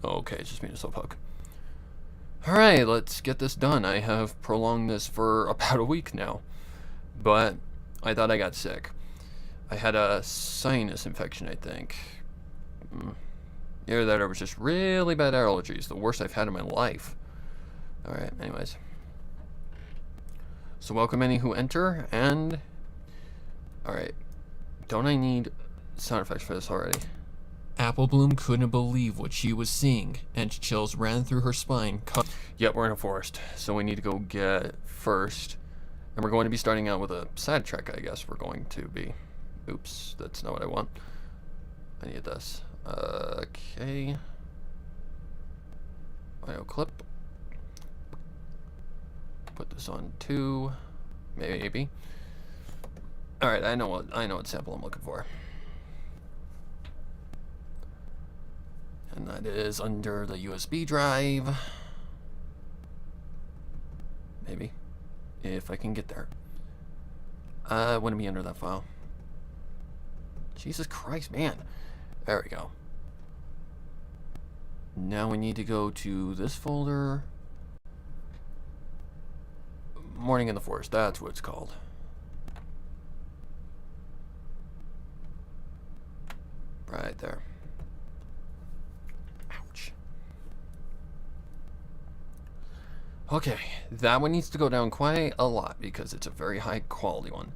Okay, it's just me and a slowpoke. Alright, let's get this done. I have prolonged this for about a week now. But I thought I got sick. I had a sinus infection, I think. Either that or it was just really bad allergies. The worst I've had in my life. Alright, anyways. So welcome any who enter, and... Alright. Don't I need sound effects for this already? Apple Bloom couldn't believe what she was seeing, and chills ran through her spine. Yep, we're in a forest, so we need to go get first. And we're going to be starting out with a side track, I guess we're going to be. Oops, that's not what I want. I need this. Okay. Audio clip. Put this on 2. Maybe. Alright, I know what sample I'm looking for. And that is under the USB drive. Maybe. If I can get there. Wouldn't be under that file. Jesus Christ, man. There we go. Now we need to go to this folder. Morning in the Forest, that's what it's called. Right there. Ouch. Okay, that one needs to go down quite a lot because it's a very high quality one.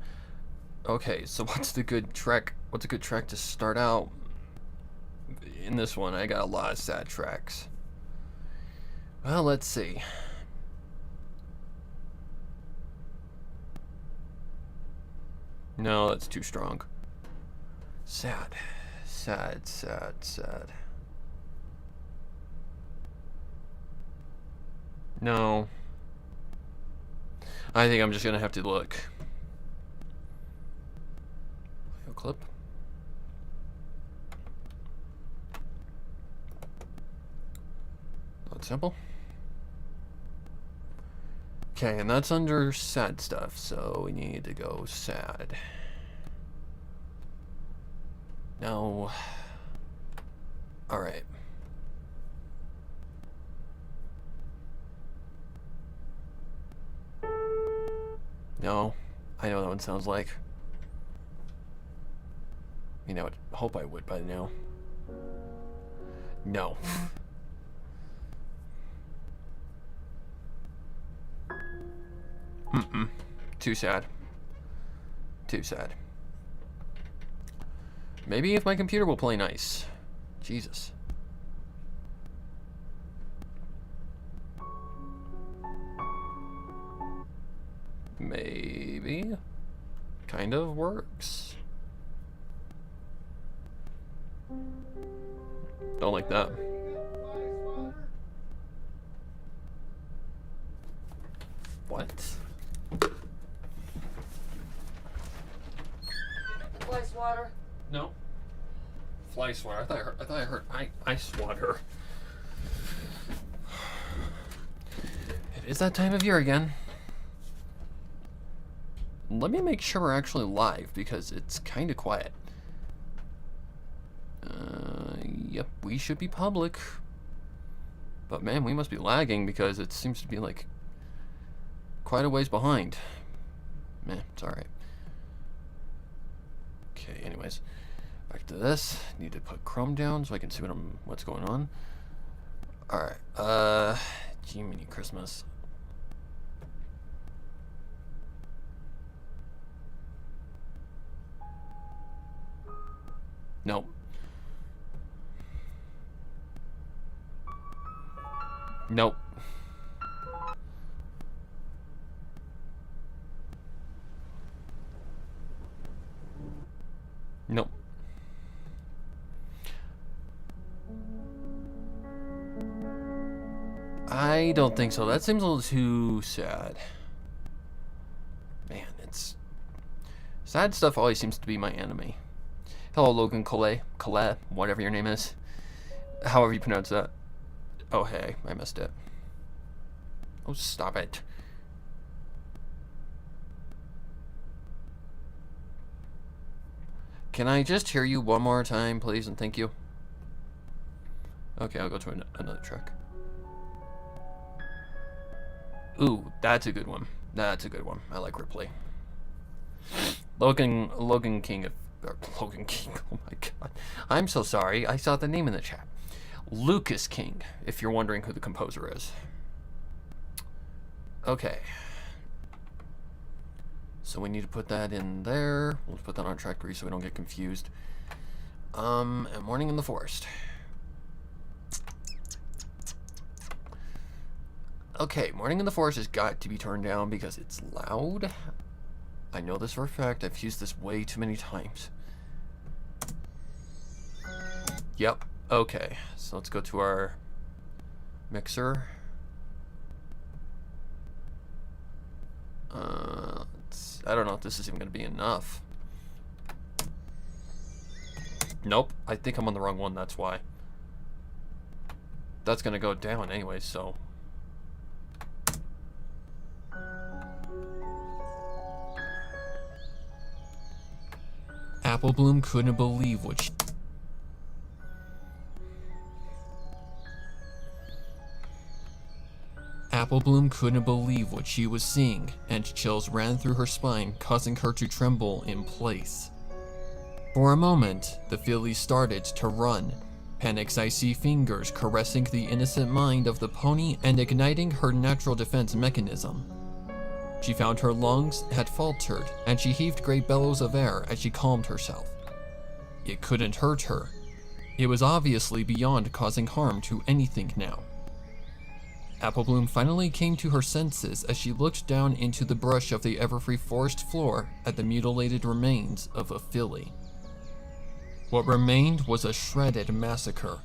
Okay, so what's a good track to start out? In this one, I got a lot of sad tracks. Well, let's see. No, that's too strong. Sad. Sad, sad, sad. No. I think I'm just gonna have to look. Audio clip. That's simple. Okay, and that's under sad stuff, so we need to go sad. No. Alright. No. I know what that one sounds like. I mean, I would hope I would by now. No. Too sad. Too sad. Maybe if my computer will play nice. Jesus. Maybe. Kind of works. Don't like that. What? Fly swatter? No. Fly swatter. I thought I heard ice water. It is that time of year again. Let me make sure we're actually live because it's kind of quiet. Yep, we should be public. But man, we must be lagging because it seems to be like quite a ways behind. Man, it's alright. Okay, anyways. Back to this. Need to put Chrome down so I can see what's going on. Alright, Jiminy Christmas. Nope. Nope. Nope. I don't think so. That seems a little too sad. Man, it's... sad stuff always seems to be my enemy. Hello, Logan Collet, whatever your name is. However you pronounce that. Oh, hey, I missed it. Oh, stop it. Can I just hear you one more time, please, and thank you? Okay, I'll go to another track. Ooh, that's a good one. That's a good one. I like Ripley. Logan King. Logan King. Oh my god. I'm so sorry. I saw the name in the chat. Lucas King, if you're wondering who the composer is. Okay. So we need to put that in there. We'll put that on track 3 so we don't get confused. And Morning in the Forest. Okay, Morning in the Forest has got to be turned down because it's loud. I know this for a fact. I've used this way too many times. Yep. Okay, so let's go to our mixer. I don't know if this is even going to be enough. Nope, I think I'm on the wrong one, that's why. That's going to go down anyway, so... Apple Bloom couldn't believe what she... Apple Bloom couldn't believe what she was seeing, and chills ran through her spine, causing her to tremble in place. For a moment, the filly started to run, Panic's icy fingers caressing the innocent mind of the pony and igniting her natural defense mechanism. She found her lungs had faltered, and she heaved great bellows of air as she calmed herself. It couldn't hurt her. It was obviously beyond causing harm to anything now. Apple Bloom finally came to her senses as she looked down into the brush of the everfree forest floor at the mutilated remains of a filly. What remained was a shredded massacre.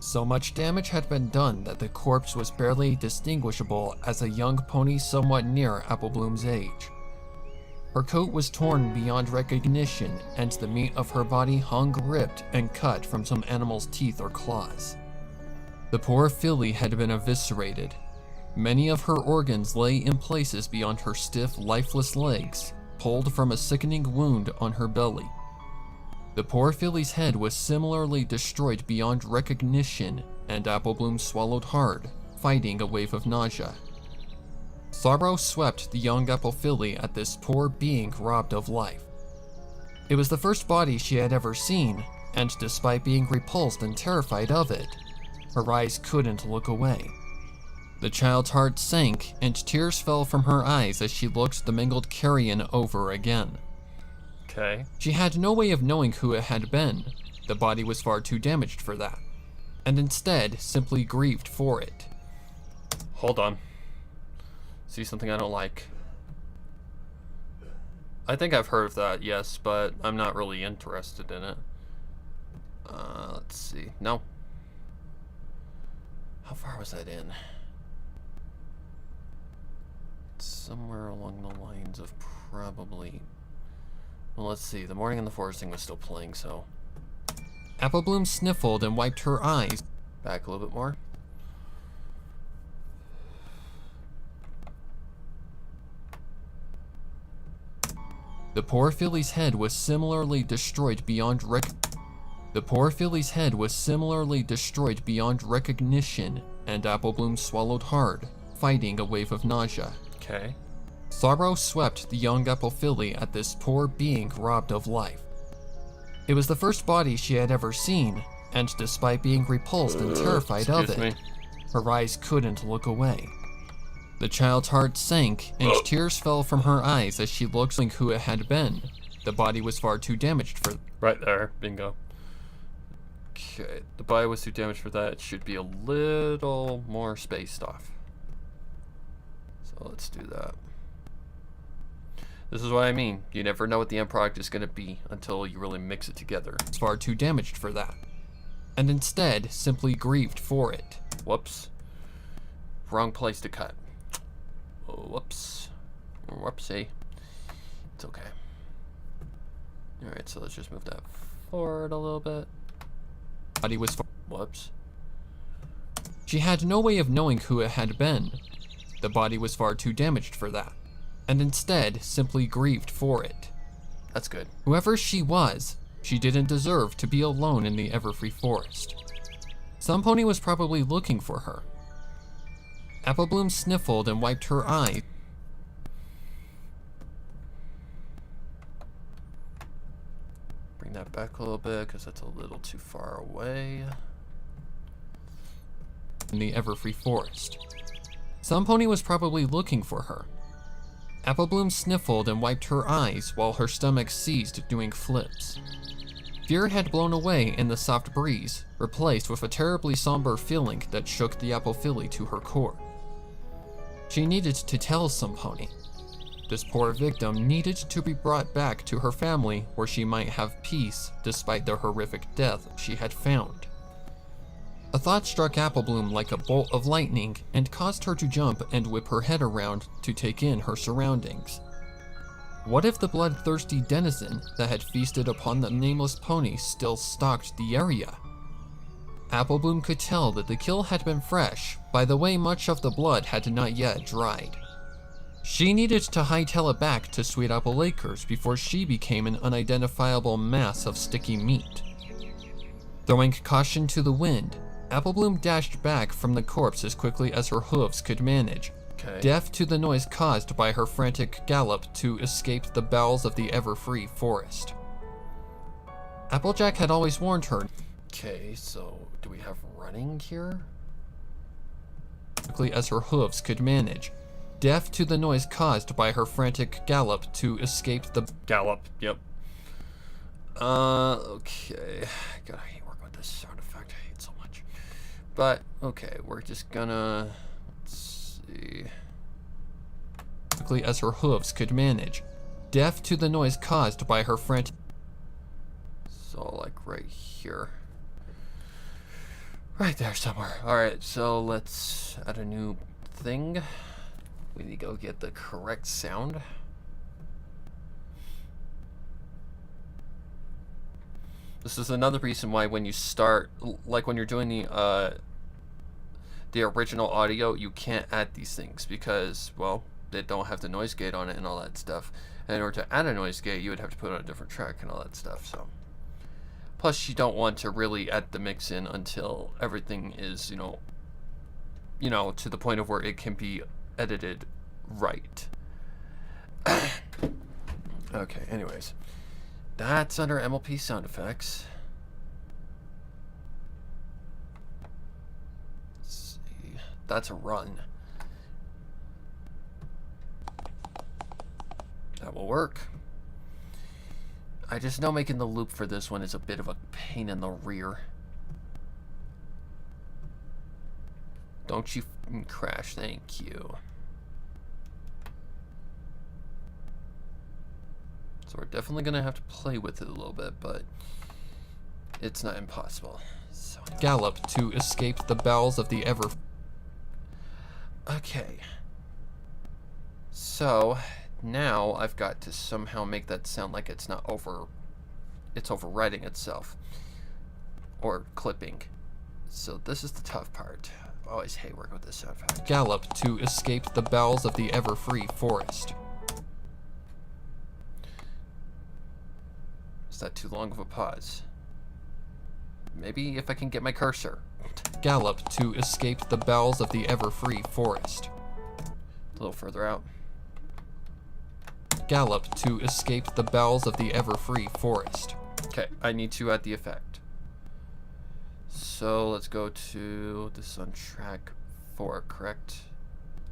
So much damage had been done that the corpse was barely distinguishable as a young pony somewhat near Apple Bloom's age. Her coat was torn beyond recognition, and the meat of her body hung ripped and cut from some animal's teeth or claws. The poor filly had been eviscerated. Many of her organs lay in places beyond her stiff, lifeless legs, pulled from a sickening wound on her belly. The poor filly's head was similarly destroyed beyond recognition, and Apple Bloom swallowed hard, fighting a wave of nausea. Sorrow swept the young apple filly at this poor being robbed of life. It was the first body she had ever seen, and despite being repulsed and terrified of it, her eyes couldn't look away. The child's heart sank, and tears fell from her eyes as she looked the mangled carrion over again. Okay. She had no way of knowing who it had been. The body was far too damaged for that, and instead simply grieved for it. Hold on. See something I don't like. I think I've heard of that, yes, but I'm not really interested in it. Let's see. No. How far was that in? Somewhere along the lines of probably... Well, let's see. The Morning in the Forest thing was still playing, so... Apple Bloom sniffled and wiped her eyes. Back a little bit more. The poor filly's head was similarly destroyed beyond recognition, and Apple Bloom swallowed hard, fighting a wave of nausea. Okay. Sorrow swept the young apple filly at this poor being robbed of life. It was the first body she had ever seen, and despite being repulsed and terrified of it, her eyes couldn't look away. The child's heart sank, and tears fell from her eyes as she looked who it had been. The body was far too damaged for... Right there, bingo. Okay, the body was too damaged for that. It should be a little more spaced off. So let's do that. This is what I mean. You never know what the end product is going to be until you really mix it together. It's far too damaged for that, and instead simply grieved for it. Whoops. Wrong place to cut. Whoops. Whoopsie. It's okay. Alright, so let's just move that forward a little bit. Body was whoops. She had no way of knowing who it had been. The body was far too damaged for that, and instead simply grieved for it. That's good. Whoever she was, she didn't deserve to be alone in the everfree forest. Some pony was probably looking for her. Apple Bloom sniffled and wiped her eye. Bring that back a little bit because that's a little too far away. In the Everfree Forest. Some pony was probably looking for her. Apple Bloom sniffled and wiped her eyes while her stomach seized, doing flips. Fear had blown away in the soft breeze, replaced with a terribly somber feeling that shook the apple filly to her core. She needed to tell some pony. This poor victim needed to be brought back to her family where she might have peace despite the horrific death she had found. A thought struck Apple Bloom like a bolt of lightning and caused her to jump and whip her head around to take in her surroundings. What if the bloodthirsty denizen that had feasted upon the nameless pony still stalked the area? Apple Bloom could tell that the kill had been fresh by the way much of the blood had not yet dried. She needed to hightail it back to Sweet Apple Acres before she became an unidentifiable mass of sticky meat. Throwing caution to the wind, Apple Bloom dashed back from the corpse as quickly as her hooves could manage, deaf to the noise caused by her frantic gallop to escape the bowels of the Everfree Forest. Applejack had always warned her. Okay, so do we have running here? Quickly as her hooves could manage, deaf to the noise caused by her frantic gallop to escape the gallop. Yep. Okay. God, I hate working with this sound effect. I hate it so much. But okay, we're just gonna let's see. Quickly as her hooves could manage, deaf to the noise caused by her frantic. So like right here. Right there somewhere. Alright, so let's add a new thing. We need to go get the correct sound. This is another reason why when you start, like when you're doing the original audio, you can't add these things because, well, they don't have the noise gate on it and all that stuff. And in order to add a noise gate, you would have to put on a different track and all that stuff, so. Plus, you don't want to really add the mix in until everything is, you know, to the point of where it can be edited right. Okay, anyways. That's under MLP sound effects. Let's see. That's a run. That will work. I just know making the loop for this one is a bit of a pain in the rear. Don't you crash, thank you. So we're definitely gonna have to play with it a little bit, but it's not impossible. So gallop to escape the bowels of the ever. Okay. So now I've got to somehow make that sound like it's not it's overwriting itself or clipping. So this is the tough part. I always hate working with this sound effect. Gallop to escape the bowels of the Everfree Forest. Is that too long of a pause? Maybe if I can get my cursor. Gallop to escape the bowels of the Everfree Forest. A little further out. Gallop to escape the bowels of the Everfree Forest. Okay, I need to add the effect. So let's go to this on track 4, correct?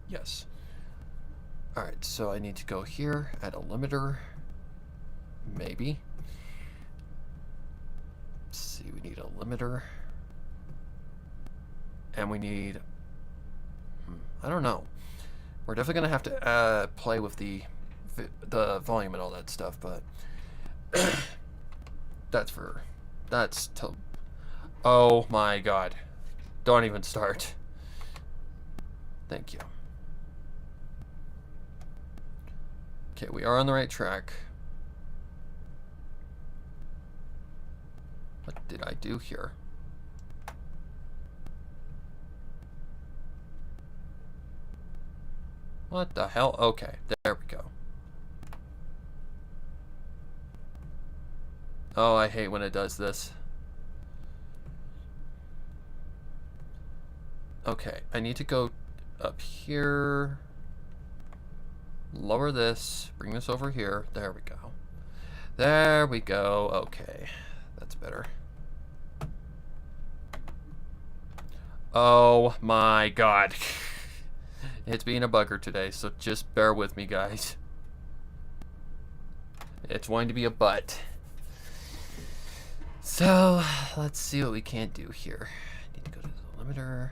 Yes. Alright, so I need to go here, add a limiter. Maybe. Let's see, we need a limiter. And we need, I don't know. We're definitely gonna have to play with the volume and all that stuff, but that's oh my god, don't even start. Thank you. Okay, we are on the right track. What did I do here? What the hell? Okay, there we go. Oh, I hate when it does this. Okay, I need to go up here. Lower this. Bring this over here. There we go. There we go. Okay, that's better. Oh my god. It's being a bugger today, so just bear with me, guys. It's going to be a butt. So, let's see what we can't do here. Need to go to the limiter.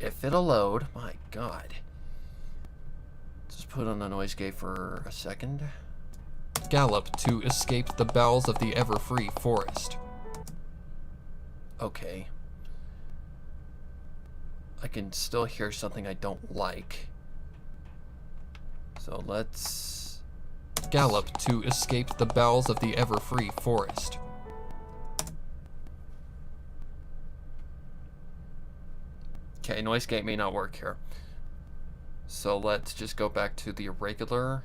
If it'll load, my god. Just put on the noise gate for a second. Gallop to escape the bowels of the ever-free forest. Okay. I can still hear something I don't like. So let's... Gallop to escape the bowels of the ever-free forest. Okay, noise gate may not work here. So let's just go back to the regular.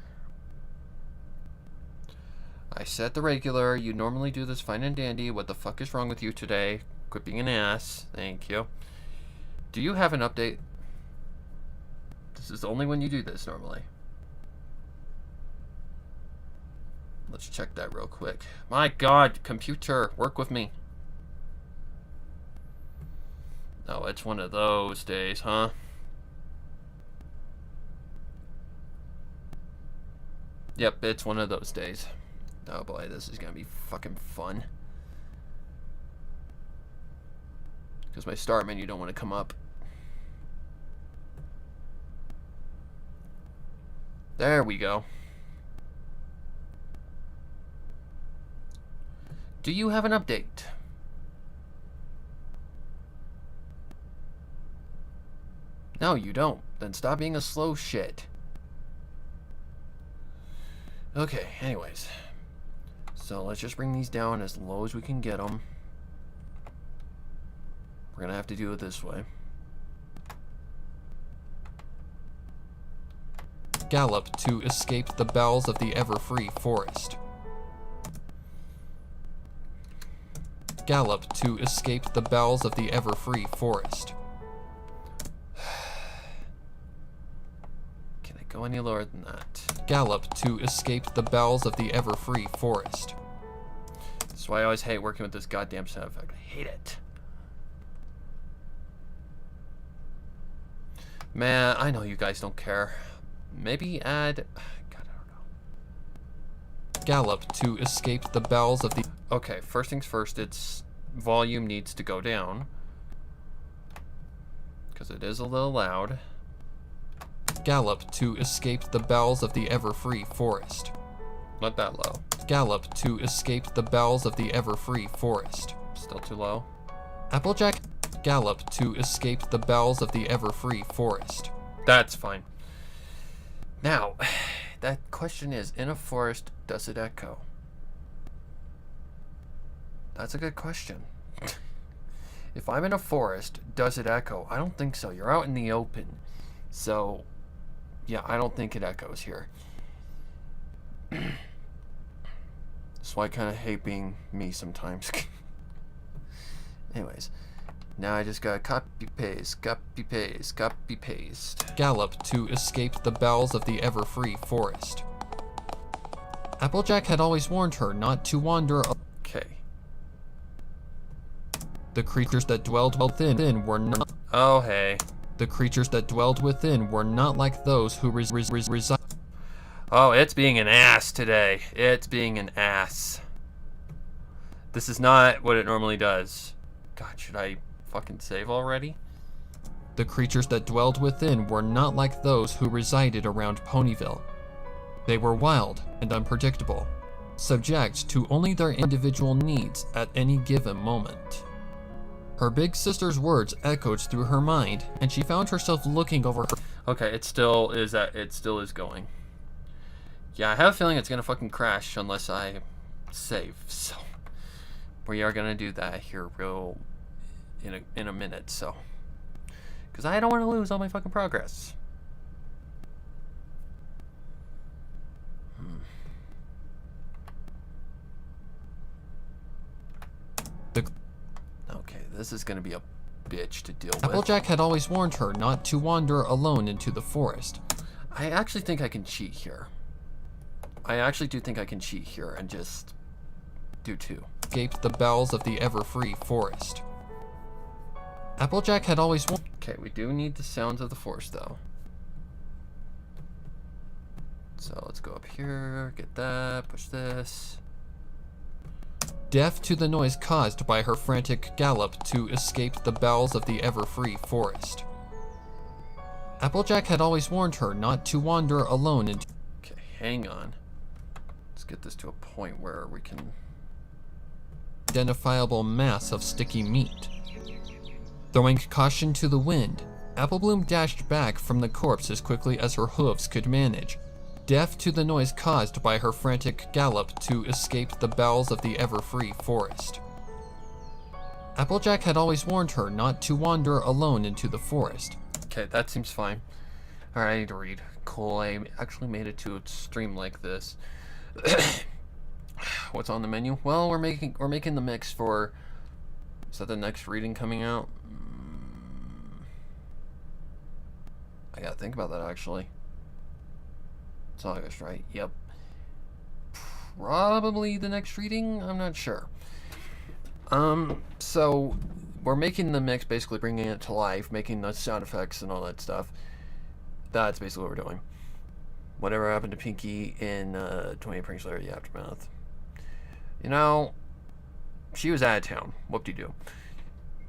I set the regular. You normally do this fine and dandy. What the fuck is wrong with you today? Quit being an ass. Thank you. Do you have an update? This is only when you do this normally. Let's check that real quick. My god, computer, work with me. Oh, it's one of those days, huh? Yep, it's one of those days. Oh boy, this is gonna be fucking fun. Because my start menu don't want to come up. There we go. Do you have an update? No, you don't. Then stop being a slow shit. Okay, anyways. So let's just bring these down as low as we can get them. We're gonna have to do it this way. Gallop to escape the bowels of the ever-free forest. Gallop to escape the bowels of the ever-free forest. Can I go any lower than that? Gallop to escape the bowels of the ever-free forest. That's why I always hate working with this goddamn sound effect. I hate it. Man, I know you guys don't care. Maybe add... God, I don't know. Gallop to escape the bowels of the... Okay, first things first, its volume needs to go down. Because it is a little loud. Gallop to escape the bowels of the ever-free forest. Not that low. Gallop to escape the bowels of the ever-free forest. Still too low. Applejack. Gallop to escape the bowels of the ever-free forest. That's fine. Now, that question is, in a forest, does it echo? That's a good question. If I'm in a forest, does it echo? I don't think so. You're out in the open. So, yeah, I don't think it echoes here. That's why I kind of hate being me sometimes. Anyways, now I just gotta copy paste, copy paste, copy paste. Gallop to escape the bowels of the ever-free forest. Applejack had always warned her not to wander. Okay. The creatures that dwelled within were not. Oh hey. The creatures that dwelled within were not like those who reside. Oh, it's being an ass today. It's being an ass. This is not what it normally does. God, should I fucking save already? The creatures that dwelled within were not like those who resided around Ponyville. They were wild and unpredictable, subject to only their individual needs at any given moment. Her big sister's words echoed through her mind, and she found herself looking over her. Okay, it still is going. Yeah, I have a feeling it's gonna fucking crash unless I save. So we are gonna do that here real in a minute. So because I don't want to lose all my fucking progress. Okay, this is gonna be a bitch to deal with. Applejack had always warned her not to wander alone into the forest. I actually think I can cheat here. I actually do think I can cheat here and just do 2. Escaped the bowels of the ever-free forest. Applejack had always Okay, we do need the sounds of the forest though. So let's go up here, get that, push this. Deaf to the noise caused by her frantic gallop to escape the bowels of the ever-free forest. Applejack had always warned her not to wander alone into... Okay, hang on. Let's get this to a point where we can... identifiable mass of sticky meat. Throwing caution to the wind, Applebloom dashed back from the corpse as quickly as her hooves could manage, deaf to the noise caused by her frantic gallop to escape the bowels of the ever-free forest. Applejack had always warned her not to wander alone into the forest. Okay, that seems fine. Alright, I need to read. Cool, I actually made it to a stream like this. What's on the menu? Well, we're making the mix for... Is that the next reading coming out? I gotta think about that actually. It's August, right? Yep. Probably the next reading? I'm not sure. So we're making the mix, basically bringing it to life, making the sound effects and all that stuff. That's basically what we're doing. Whatever happened to Pinky in 28 Pranks Later, The Aftermath. You know, she was out of town. Whoop-de-doo.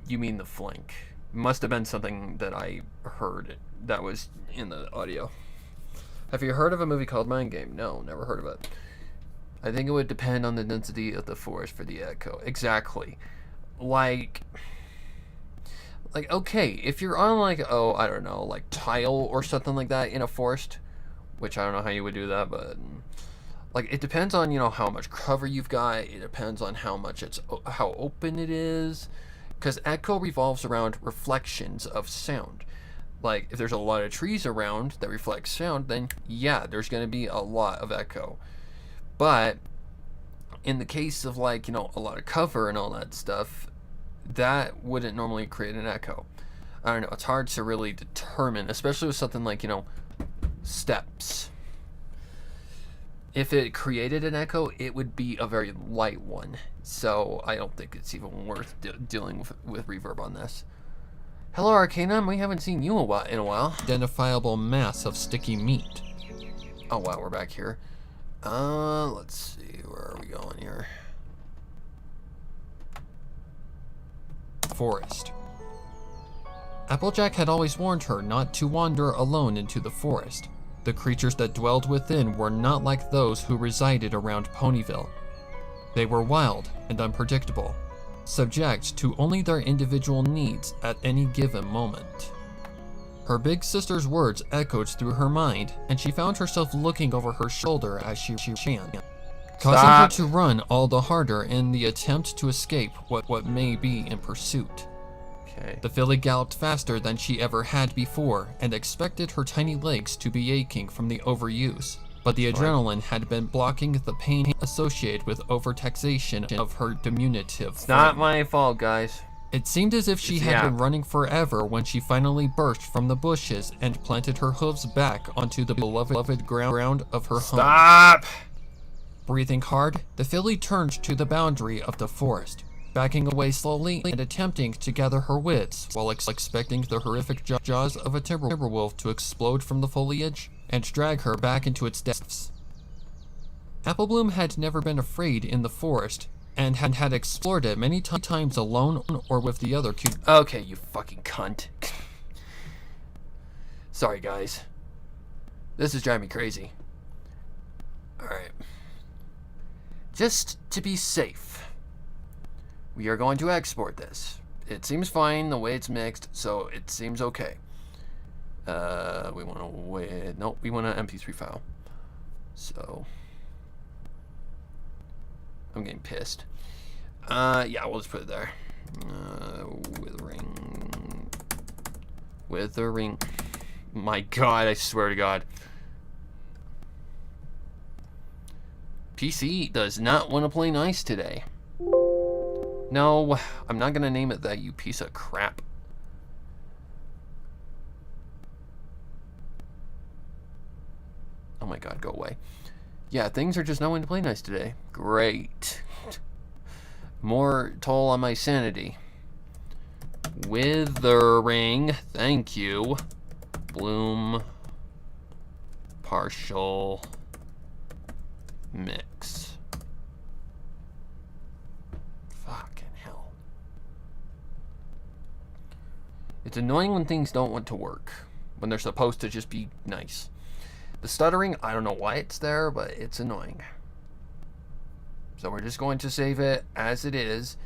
You mean the flank. Must have been something that I heard that was in the audio. Have you heard of a movie called Mind Game? No, never heard of it. I think it would depend on the density of the forest for the echo. Exactly. Like, okay, if you're on like, oh, I don't know, like tile or something like that in a forest, which I don't know how you would do that, but like it depends on, you know, how much cover you've got. It depends on how open it is, because echo revolves around reflections of sound. Like if there's a lot of trees around that reflect sound, then yeah, there's going to be a lot of echo. But in the case of like, you know, a lot of cover and all that stuff, that wouldn't normally create an echo. I don't know, it's hard to really determine, especially with something like, you know, steps. If it created an echo, it would be a very light one. So I don't think it's even worth dealing with reverb on this. Hello, Arcanum. We haven't seen you in a while. Identifiable mass of sticky meat. Oh wow, we're back here. Let's see, where are we going here? Forest. Applejack had always warned her not to wander alone into the forest. The creatures that dwelled within were not like those who resided around Ponyville. They were wild and unpredictable, subject to only their individual needs at any given moment. Her big sister's words echoed through her mind, and she found herself looking over her shoulder as she ran, causing her to run all the harder in the attempt to escape what may be in pursuit. Okay. The filly galloped faster than she ever had before, and expected her tiny legs to be aching from the overuse, but the adrenaline had been blocking the pain associated with overtaxation of her diminutive It's not my fault, guys. It seemed as if she had been running forever when she finally burst from the bushes and planted her hooves back onto the beloved ground of her home. Stop! Breathing hard, the filly turned to the boundary of the forest, backing away slowly and attempting to gather her wits while expecting the horrific jaws of a timberwolf to explode from the foliage and drag her back into its depths. Applebloom had never been afraid in the forest, and had explored it many times alone or with the other cute. Okay, you fucking cunt. Sorry, guys. This is driving me crazy. Alright. Just to be safe, we are going to export this. It seems fine the way it's mixed, so it seems okay. We want to wait. Nope, we want an MP3 file. So I'm getting pissed. Yeah, we'll just put it there. Withering. My God, I swear to God. PC does not want to play nice today. No, I'm not gonna name it that, you piece of crap. my god, go away. Yeah, things are just not going to play nice today. Great. More toll on my sanity. Withering. Thank you. Bloom. Partial. Mix. Fucking hell. It's annoying when things don't want to work. When they're supposed to just be nice. The stuttering, I don't know why it's there, but it's annoying. So we're just going to save it as it is,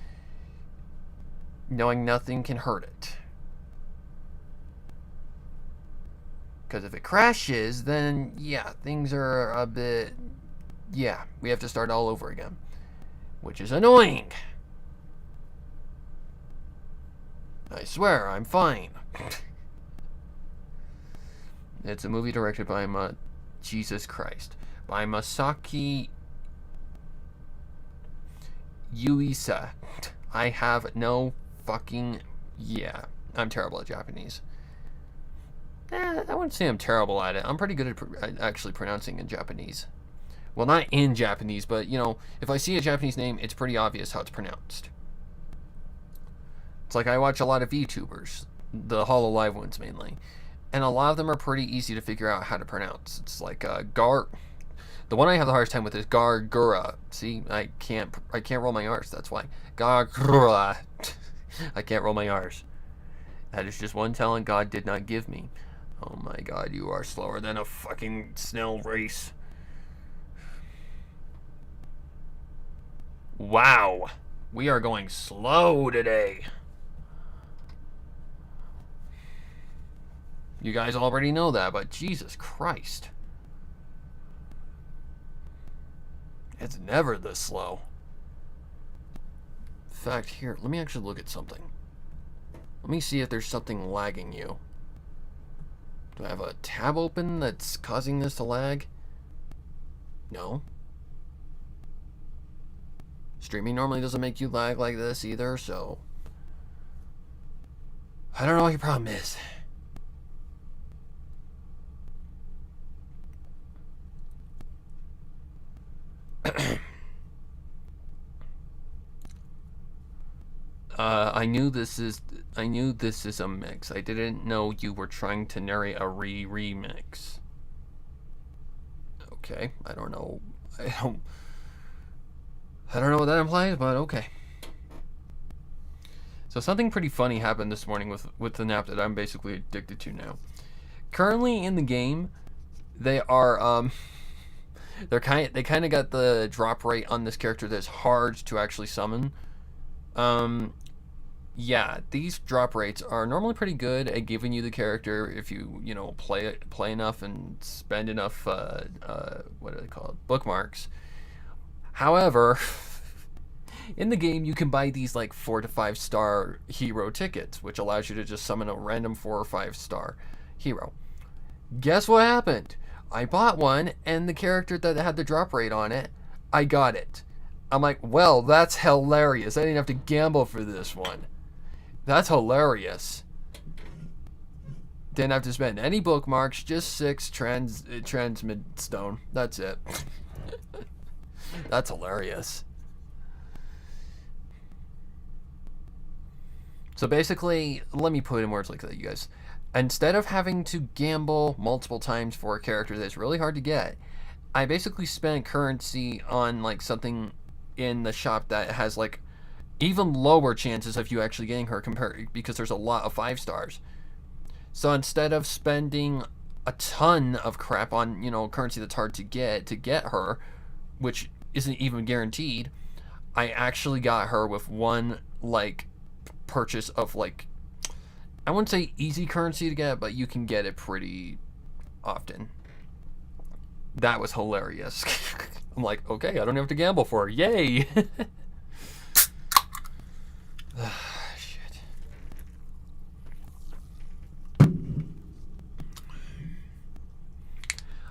knowing nothing can hurt it. Because if it crashes, then yeah, things are a bit... Yeah, we have to start all over again. Which is annoying. I swear, I'm fine. It's a movie directed by Jesus Christ. By Masaki Yuisa. I have no fucking... Yeah, I'm terrible at Japanese. I wouldn't say I'm terrible at it. I'm pretty good at actually pronouncing in Japanese. Well, not in Japanese, but, you know, if I see a Japanese name, it's pretty obvious how it's pronounced. It's like I watch a lot of VTubers, the HoloLive ones mainly, and a lot of them are pretty easy to figure out how to pronounce. It's like the one I have the hardest time with is Gargura. See, I can't roll my R's. That's why Gargura. I can't roll my R's. That is just one talent God did not give me. Oh my God, you are slower than a fucking snail race. Wow, we are going slow today. You guys already know that, but Jesus Christ. It's never this slow. In fact, here, let me actually look at something. Let me see if there's something lagging you. Do I have a tab open that's causing this to lag? No. Streaming normally doesn't make you lag like this either, so... I don't know what your problem is. I knew this is a mix. I didn't know you were trying to narrate a remix. Okay, I don't know what that implies, but okay. So something pretty funny happened this morning with the nap that I'm basically addicted to now. Currently in the game, they are they kind of got the drop rate on this character that's hard to actually summon. Yeah, these drop rates are normally pretty good at giving you the character if you know, play enough and spend enough what are they called? Bookmarks. However, in the game you can buy these like 4 to 5 star hero tickets, which allows you to just summon a random 4 or 5 star hero. Guess what happened? I bought one, and the character that had the drop rate on it, I got it. I'm like, well, that's hilarious. I didn't have to gamble for this one. That's hilarious. Didn't have to spend any bookmarks, just 6 transmit stone. That's it. That's hilarious. So basically, let me put it in words like that, you guys. Instead of having to gamble multiple times for a character that's really hard to get, I basically spent currency on like something in the shop that has like even lower chances of you actually getting her because there's a lot of 5 stars. So instead of spending a ton of crap on, you know, currency that's hard to get her, which isn't even guaranteed, I actually got her with one like purchase of like, I wouldn't say easy currency to get, but you can get it pretty often. That was hilarious. I'm like, okay, I don't have to gamble for her. Yay! Shit.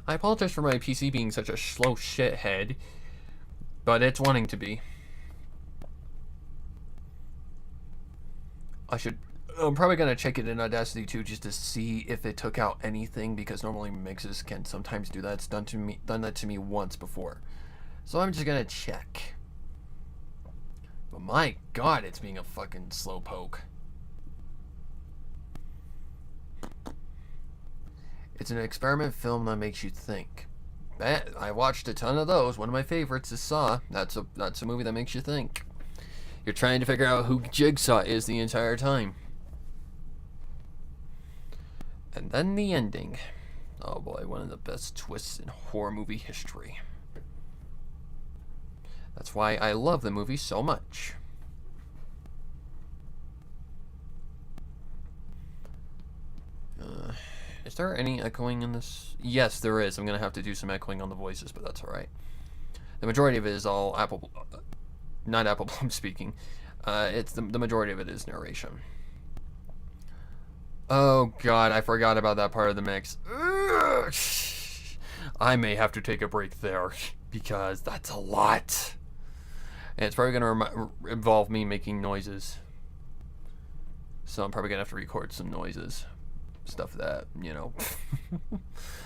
I apologize for my PC being such a slow shithead, but it's wanting to be. I should... I'm probably gonna check it in Audacity too, just to see if it took out anything, because normally mixes can sometimes do that. It's done that to me once before, so I'm just gonna check. But my God, it's being a fucking slowpoke. It's an experiment film that makes you think. I watched a ton of those. One of my favorites is Saw. That's a movie that makes you think. You're trying to figure out who Jigsaw is the entire time. And then the ending. Oh boy, one of the best twists in horror movie history. That's why I love the movie so much. Is there any echoing in this? Yes, there is. I'm going to have to do some echoing on the voices, but that's alright. The majority of it is all not Apple Bloom speaking. It's the majority of it is narration. Oh God, I forgot about that part of the mix. Ugh. I may have to take a break there, because that's a lot. And it's probably going to involve me making noises. So I'm probably going to have to record some noises. Stuff that, you know,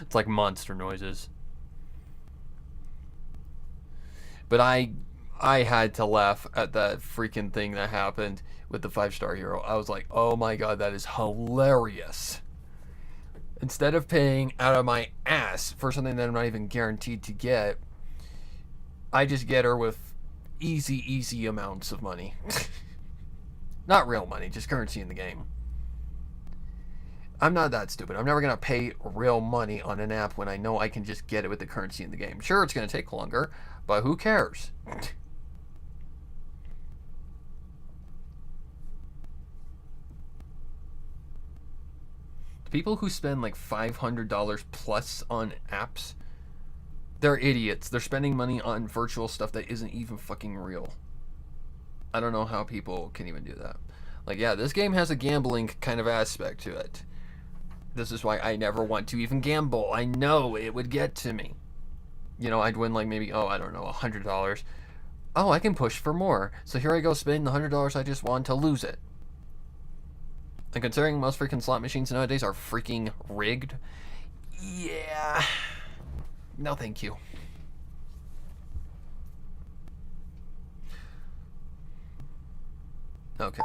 it's like monster noises. But I had to laugh at that freaking thing that happened with the 5-star hero. I was like, oh my God, that is hilarious. Instead of paying out of my ass for something that I'm not even guaranteed to get, I just get her with easy amounts of money. Not real money, just currency in the game. I'm not that stupid. I'm never going to pay real money on an app when I know I can just get it with the currency in the game. Sure, it's going to take longer, but who cares? People who spend like $500 plus on apps, they're idiots. They're spending money on virtual stuff that isn't even fucking real. I don't know how people can even do that. Like, yeah, this game has a gambling kind of aspect to it. This is why I never want to even gamble. I know it would get to me. You know, I'd win like maybe, oh, I don't know, $100. Oh, I can push for more. So here I go spending the $100 I just won to lose it. And considering most freaking slot machines nowadays are freaking rigged, yeah. No, thank you. Okay.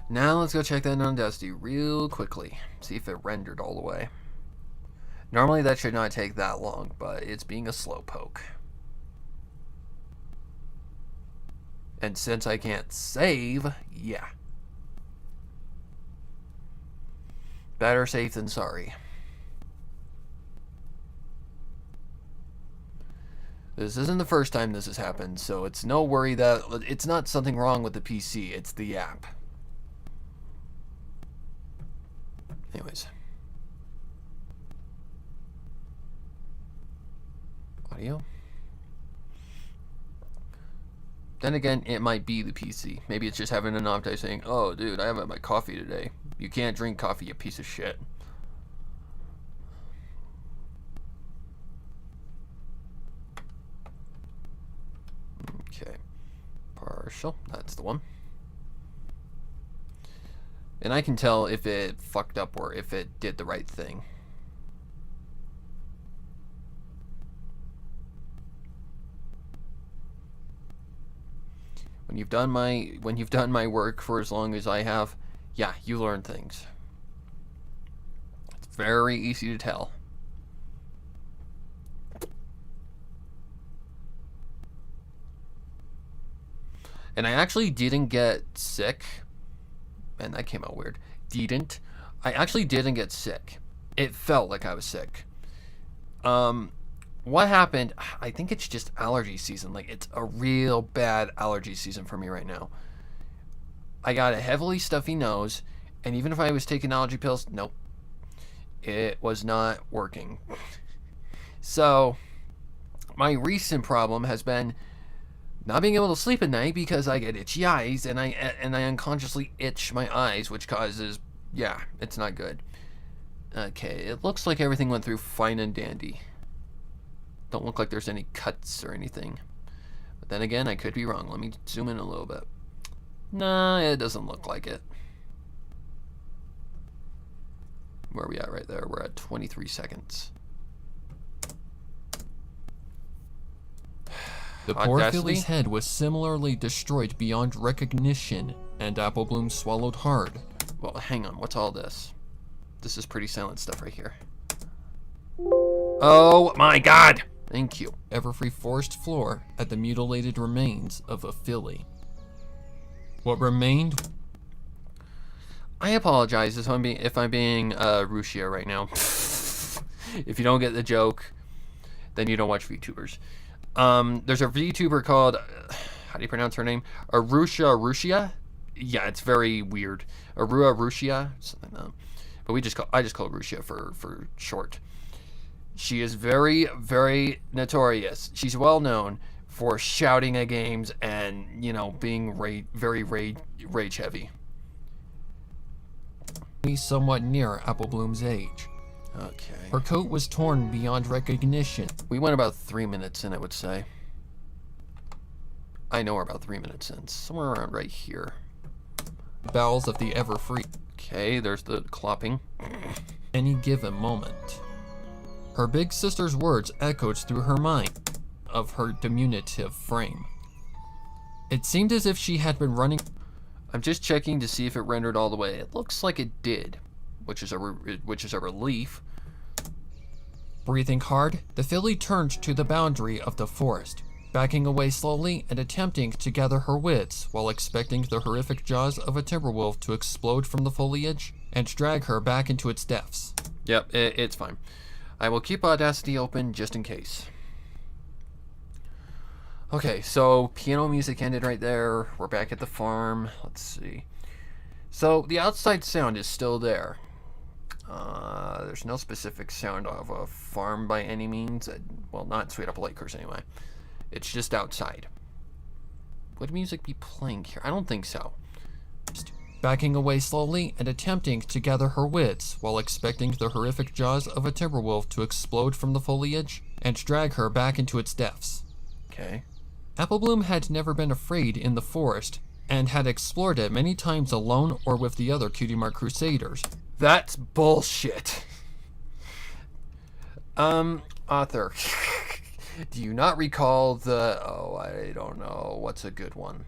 Now let's go check that on Dusty real quickly. See if it rendered all the way. Normally that should not take that long, but it's being a slowpoke. And since I can't save, yeah. Better safe than sorry. This isn't the first time this has happened, so it's no worry that it's not something wrong with the PC, it's the app. Anyways. Audio. Then again, it might be the PC. Maybe it's just having an opti saying, oh, dude, I haven't had my coffee today. You can't drink coffee, you piece of shit. Okay. Partial. That's the one. And I can tell if it fucked up or if it did the right thing. When you've done my work for as long as I have, yeah, you learn things. It's very easy to tell. And I actually didn't get sick. Man, that came out weird. I actually didn't get sick. It felt like I was sick. What happened? I think it's just allergy season. Like, it's a real bad allergy season for me right now. I got a heavily stuffy nose, and even if I was taking allergy pills, nope. It was not working. So, my recent problem has been not being able to sleep at night because I get itchy eyes, and I unconsciously itch my eyes, which causes, yeah, it's not good. Okay, it looks like everything went through fine and dandy. Don't look like there's any cuts or anything. But then again, I could be wrong. Let me zoom in a little bit. Nah, it doesn't look like it. Where are we at right there? We're at 23 seconds. The poor Audacity? filly's head was similarly destroyed beyond recognition, and Apple Bloom swallowed hard. Well, hang on. What's all this? This is pretty silent stuff right here. Oh my god! Thank you. Everfree forest floor at the mutilated remains of a filly. What remained? I apologize if I'm being Rushia right now. If you don't get the joke, then you don't watch VTubers. There's a VTuber called, how do you pronounce her name? Rushia? Yeah, it's very weird. Rushia, something like that. But I just call it Rushia for short. She is very, very notorious. She's well known for shouting at games and, you know, being very rage heavy. Somewhat near Apple Bloom's age. Okay. Her coat was torn beyond recognition. We went about 3 minutes in, I would say. I know we're about 3 minutes in. Somewhere around right here. Bowels of the Everfree. Okay, there's the clopping. Any given moment. Her big sister's words echoed through her mind of her diminutive frame. It seemed as if she had been running. I'm just checking to see if it rendered all the way. It looks like it did, which is a relief. Breathing hard, the filly turned to the boundary of the forest, backing away slowly and attempting to gather her wits while expecting the horrific jaws of a timberwolf to explode from the foliage and drag her back into its depths. Yep, it's fine. I will keep Audacity open just in case. Okay, so piano music ended right there. We're back at the farm. Let's see. So the outside sound is still there. There's no specific sound of a farm by any means. Well, not Sweet Apple Acres anyway. It's just outside. Would music be playing here? I don't think so. Backing away slowly and attempting to gather her wits while expecting the horrific jaws of a timberwolf to explode from the foliage and drag her back into its depths. Okay. Apple Bloom had never been afraid in the forest and had explored it many times alone or with the other Cutie Mark Crusaders. That's bullshit. Author. Do you not recall I don't know, what's a good one?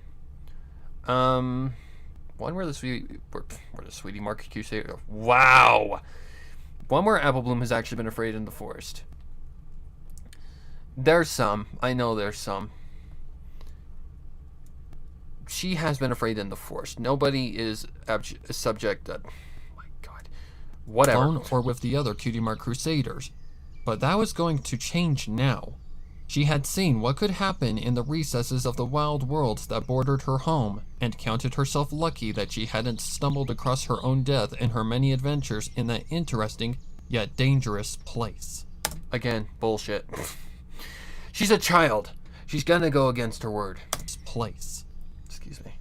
One where the Sweetie Mark Crusader. Wow! One where Apple Bloom has actually been afraid in the forest. There's some. I know there's some. She has been afraid in the forest. Nobody is subject to... Oh my god. Whatever. Alone or with the other Cutie Mark Crusaders. But that was going to change now. She had seen what could happen in the recesses of the wild worlds that bordered her home, and counted herself lucky that she hadn't stumbled across her own death in her many adventures in that interesting, yet dangerous place. Again, bullshit. She's a child. She's gonna go against her word. Place. Excuse me.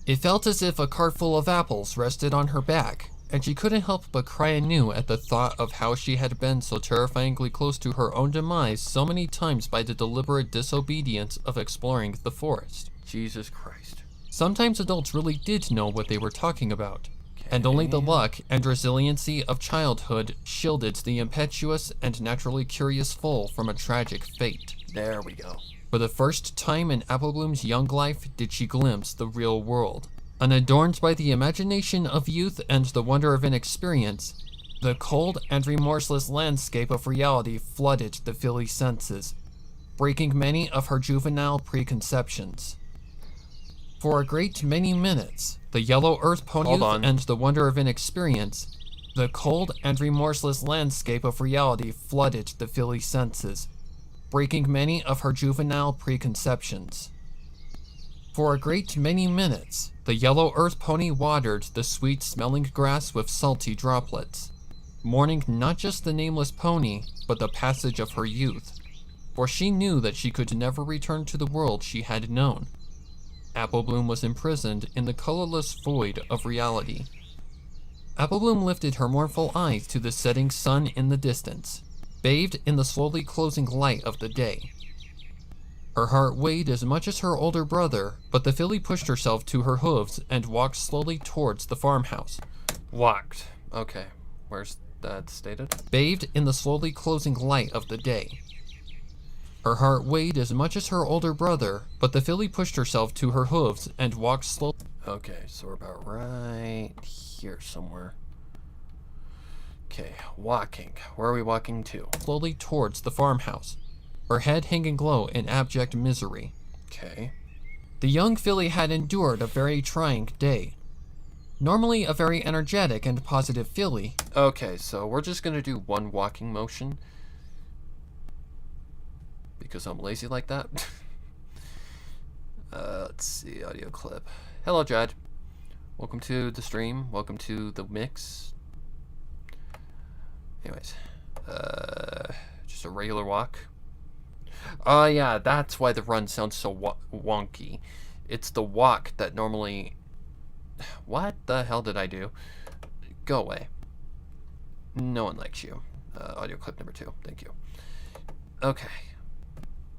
It felt as if a cart full of apples rested on her back, and she couldn't help but cry anew at the thought of how she had been so terrifyingly close to her own demise so many times by the deliberate disobedience of exploring the forest. Jesus Christ. Sometimes adults really did know what they were talking about, and only the luck and resiliency of childhood shielded the impetuous and naturally curious foal from a tragic fate. There we go. For the first time in Apple Bloom's young life did she glimpse the real world. Unadorned by the imagination of youth and the wonder of inexperience, the cold and remorseless landscape of reality flooded the filly's senses, breaking many of her juvenile preconceptions. For a great many minutes, the yellow earth pony and the wonder of inexperience, the cold and remorseless landscape of reality flooded the filly's senses, breaking many of her juvenile preconceptions. For a great many minutes, the yellow earth pony watered the sweet-smelling grass with salty droplets, mourning not just the nameless pony, but the passage of her youth, for she knew that she could never return to the world she had known. Apple Bloom was imprisoned in the colorless void of reality. Apple Bloom lifted her mournful eyes to the setting sun in the distance, bathed in the slowly closing light of the day. Her heart weighed as much as her older brother, but the filly pushed herself to her hooves and walked slowly towards the farmhouse. Walked. Okay. Where's That's stated. Bathed in the slowly closing light of the day. Her heart weighed as much as her older brother, but the filly pushed herself to her hooves and walked slowly. Okay, so we're about right here somewhere. Okay, walking. Where are we walking to? Slowly towards the farmhouse, her head hanging low in abject misery. Okay. The young filly had endured a very trying day. Normally a very energetic and positive filly. Okay, so we're just gonna do one walking motion. Because I'm lazy like that. Let's see, audio clip. Hello, Jed. Welcome to the stream. Welcome to the mix. Anyways, just a regular walk. Oh yeah, that's why the run sounds so wonky. It's the walk that normally... What the hell did I do? Go away. No one likes you. Audio clip number 2. Thank you. Okay.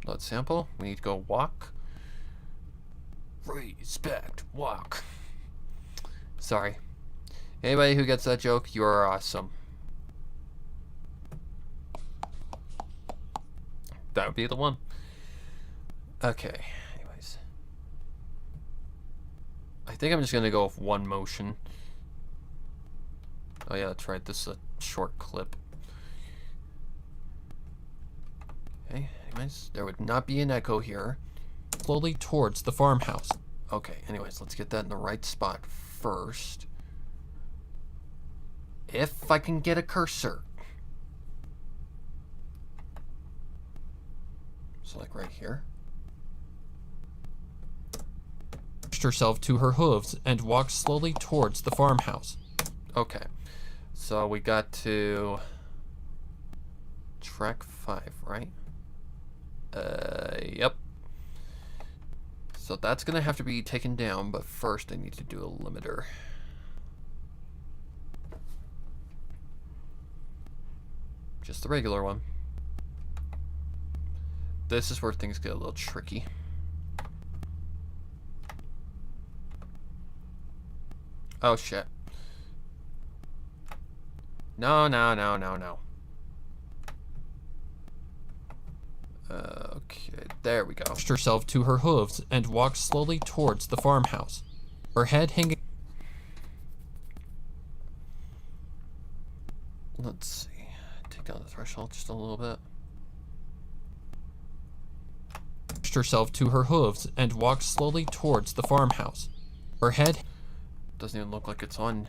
Let's sample. We need to go walk. Respect. Walk. Sorry. Anybody who gets that joke, you are awesome. That would be the one. Okay. Anyways. I think I'm just going to go with one motion. Oh yeah, that's right. This is a short clip. Okay. Anyways, there would not be an echo here. Slowly towards the farmhouse. Okay, anyways, let's get that in the right spot first. If I can get a cursor. So like right here. Pushed herself to her hooves and walked slowly towards the farmhouse. Okay, so we got to track 5, right? Yep. So that's gonna have to be taken down, but first I need to do a limiter. Just the regular one. This is where things get a little tricky. Oh shit. No. Okay, there we go. Pushed herself to her hooves and walked slowly towards the farmhouse, her head hanging. Let's see. Take down the threshold just a little bit. Pushed herself to her hooves and walked slowly towards the farmhouse, her head. Doesn't even look like it's on.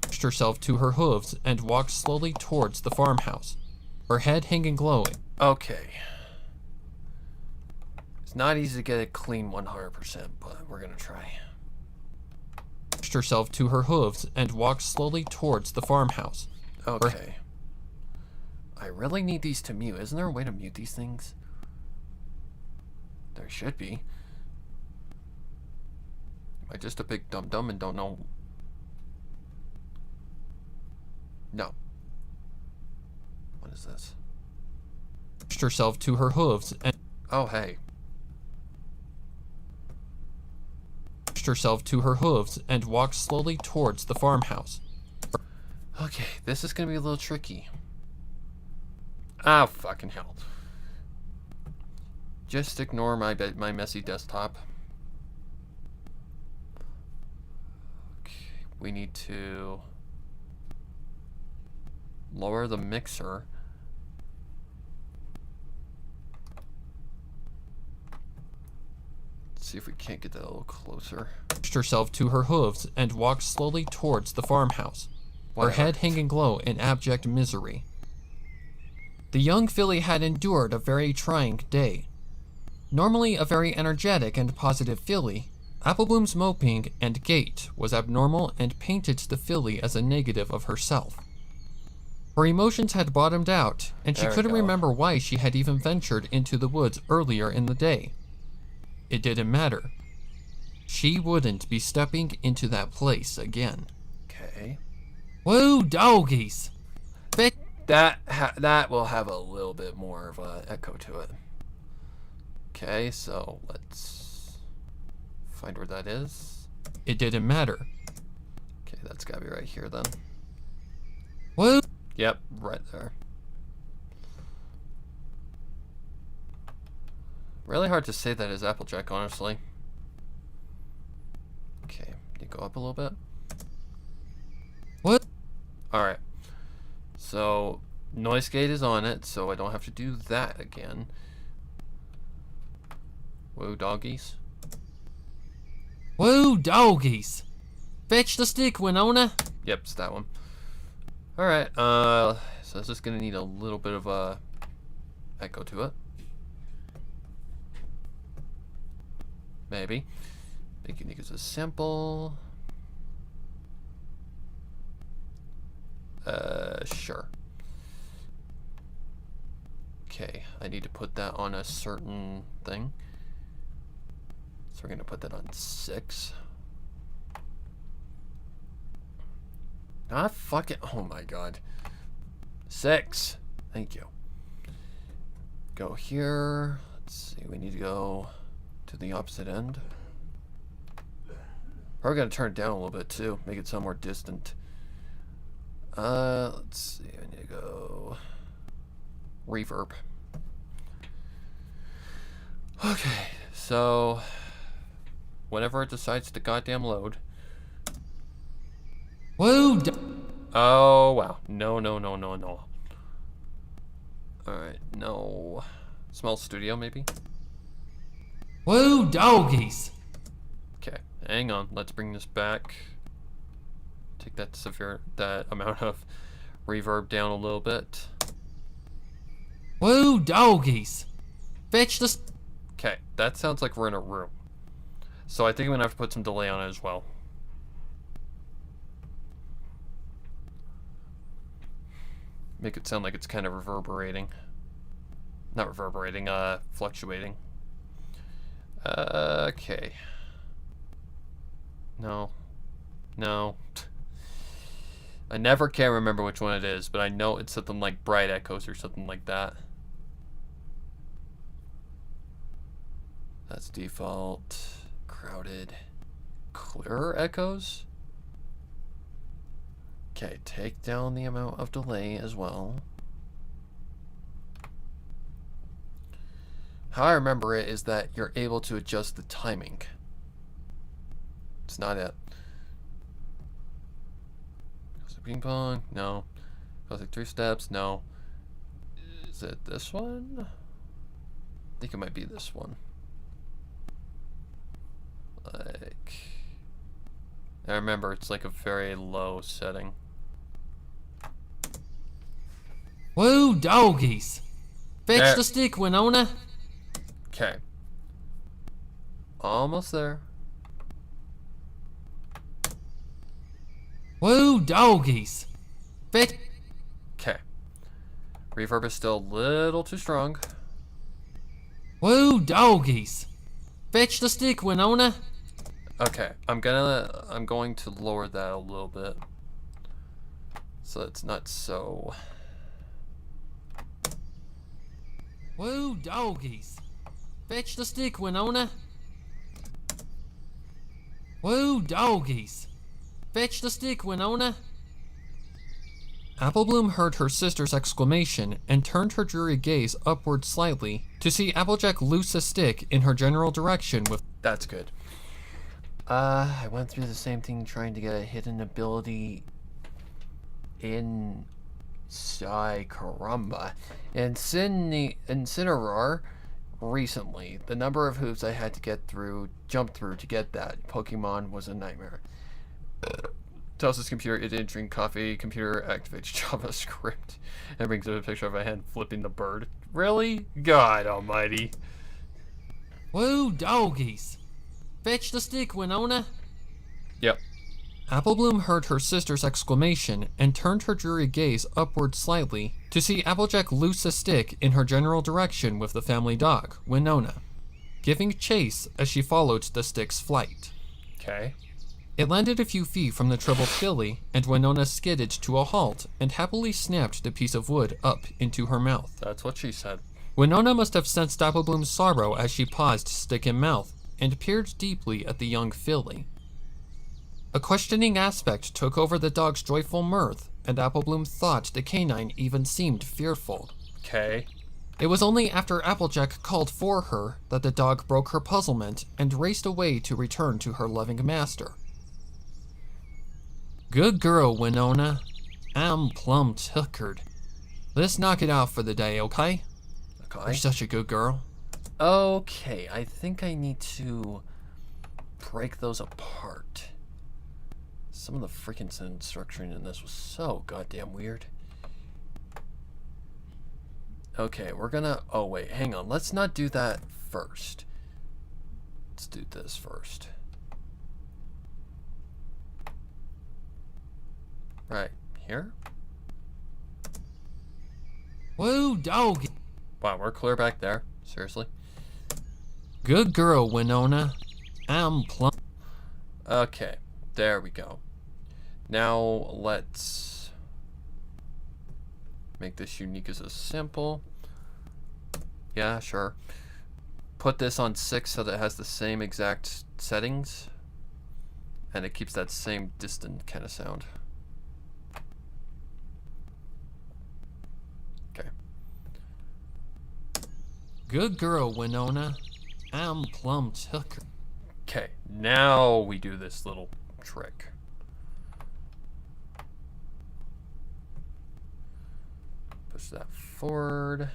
Pushed herself to her hooves and walked slowly towards the farmhouse, her head hanging low. Okay. It's not easy to get it clean 100%, but we're gonna try. Pushed herself to her hooves and walked slowly towards the farmhouse. Okay. I really need these to mute. Isn't there a way to mute these things? There should be. Am I just a big dum-dum and don't know? No. What is this? Pushed herself to her hooves and... Oh, hey. Pushed herself to her hooves and walked slowly towards the farmhouse. Okay, this is gonna be a little tricky. Ah, fucking hell. Just ignore my messy desktop. Okay, we need to lower the mixer. Let's see if we can't get that a little closer. Pushed herself to her hooves and walked slowly towards the farmhouse, her head hanging low in abject misery. The young filly had endured a very trying day. Normally a very energetic and positive filly, Applebloom's moping and gait was abnormal and painted the filly as a negative of herself. Her emotions had bottomed out, and she couldn't remember why she had even ventured into the woods earlier in the day. It didn't matter. She wouldn't be stepping into that place again. Okay. Woo, doggies! That will have a little bit more of an echo to it. Okay, so let's find where that is. It didn't matter. Okay, That's gotta be right here then. What? Yep, right there. Really hard to say that as Applejack, honestly. Okay, you go up a little bit. What? Alright. So, noise gate is on it, so I don't have to do that again. Whoa, doggies. Whoa, doggies! Fetch the stick, Winona! Yep, it's that one. Alright, so it's just gonna need a little bit of a echo to it. Maybe. Making it as a sample. Sure. Okay, I need to put that on a certain thing. So we're gonna put that on 6. Not fucking, oh my god. 6. Thank you. Go here. Let's see, we need to go to the opposite end. Probably gonna turn it down a little bit too, make it sound more distant. Let's see, I need to go reverb. Okay, so whenever it decides to goddamn load. Whoa, Oh wow, no. Alright, no. Small studio maybe? whoa, doggies! Okay, hang on, let's bring this back. Take that amount of reverb down a little bit. Whoa, doggies! Fetch the... Okay, that sounds like we're in a room. So I think I'm gonna have to put some delay on it as well. Make it sound like it's kind of reverberating. Not reverberating, fluctuating. Okay. No. I never can remember which one it is, but I know it's something like bright echoes or something like that. That's default. Crowded. Clearer echoes? Okay, take down the amount of delay as well. How I remember it is that you're able to adjust the timing. It's not it. Ping pong? No. Classic 3 steps? No. Is it this one? I think it might be this one. Like... I remember it's like a very low setting. Whoa, doggies! Fetch There. the stick, Winona! Okay. Almost there. Whoa, doggies! Fetch... Okay. Reverb is still a little too strong. Whoa, doggies! Fetch the stick, Winona! Okay, I'm going to lower that a little bit. So it's not so... Whoa, doggies! Fetch the stick, Winona! Whoa, doggies! Fetch the stick, Winona! Applebloom heard her sister's exclamation and turned her dreary gaze upward slightly to see Applejack loose a stick in her general direction with... That's good. I went through the same thing trying to get a hidden ability in Caramba. And Incineroar recently. The number of hoops I had to jump through to get that Pokemon was a nightmare. Tells his computer it didn't drink coffee. Computer activates JavaScript and brings up a picture of a hand flipping the bird. Really? God almighty. Whoa, doggies! Fetch the stick, Winona! Yep. Applebloom heard her sister's exclamation and turned her dreary gaze upward slightly to see Applejack loose a stick in her general direction with the family dog, Winona, giving chase as she followed the stick's flight. Okay. It landed a few feet from the troubled filly, and Winona skidded to a halt and happily snapped the piece of wood up into her mouth. That's what she said. Winona must have sensed Applebloom's sorrow as she paused stick in mouth and peered deeply at the young filly. A questioning aspect took over the dog's joyful mirth, and Applebloom thought the canine even seemed fearful. Okay. It was only after Applejack called for her that the dog broke her puzzlement and raced away to return to her loving master. Good girl, Winona. I'm plumb tuckered. Let's knock it out for the day, okay? Okay. You're such a good girl. Okay, I think I need to break those apart. Some of the freaking sentence structuring in this was so goddamn weird. Okay, we're gonna... Oh, wait, hang on. Let's not do that first. Let's do this first. Right, here? Whoa, dog. Wow, we're clear back there. Seriously? Good girl, Winona. I'm plumb... Okay, there we go. Now, let's make this unique as a simple. Yeah, sure. Put this on 6 so that it has the same exact settings. And it keeps that same distant kind of sound. Okay. Good girl, Winona. I'm plumb tuckered. Okay, now we do this little trick. Push that forward.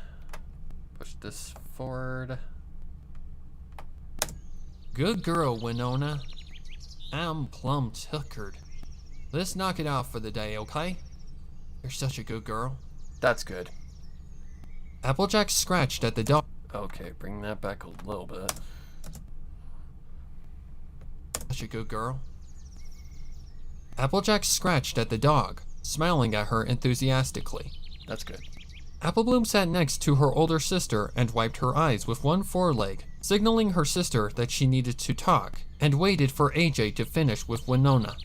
Push this forward. Good girl, Winona. I'm plumb tuckered. Let's knock it out for the day, okay? You're such a good girl. That's good. Applejack scratched at the dog. Okay, bring that back a little bit. Such a good girl. Applejack scratched at the dog, smiling at her enthusiastically. That's good. Applebloom sat next to her older sister and wiped her eyes with one foreleg, signaling her sister that she needed to talk, and waited for AJ to finish with Winona.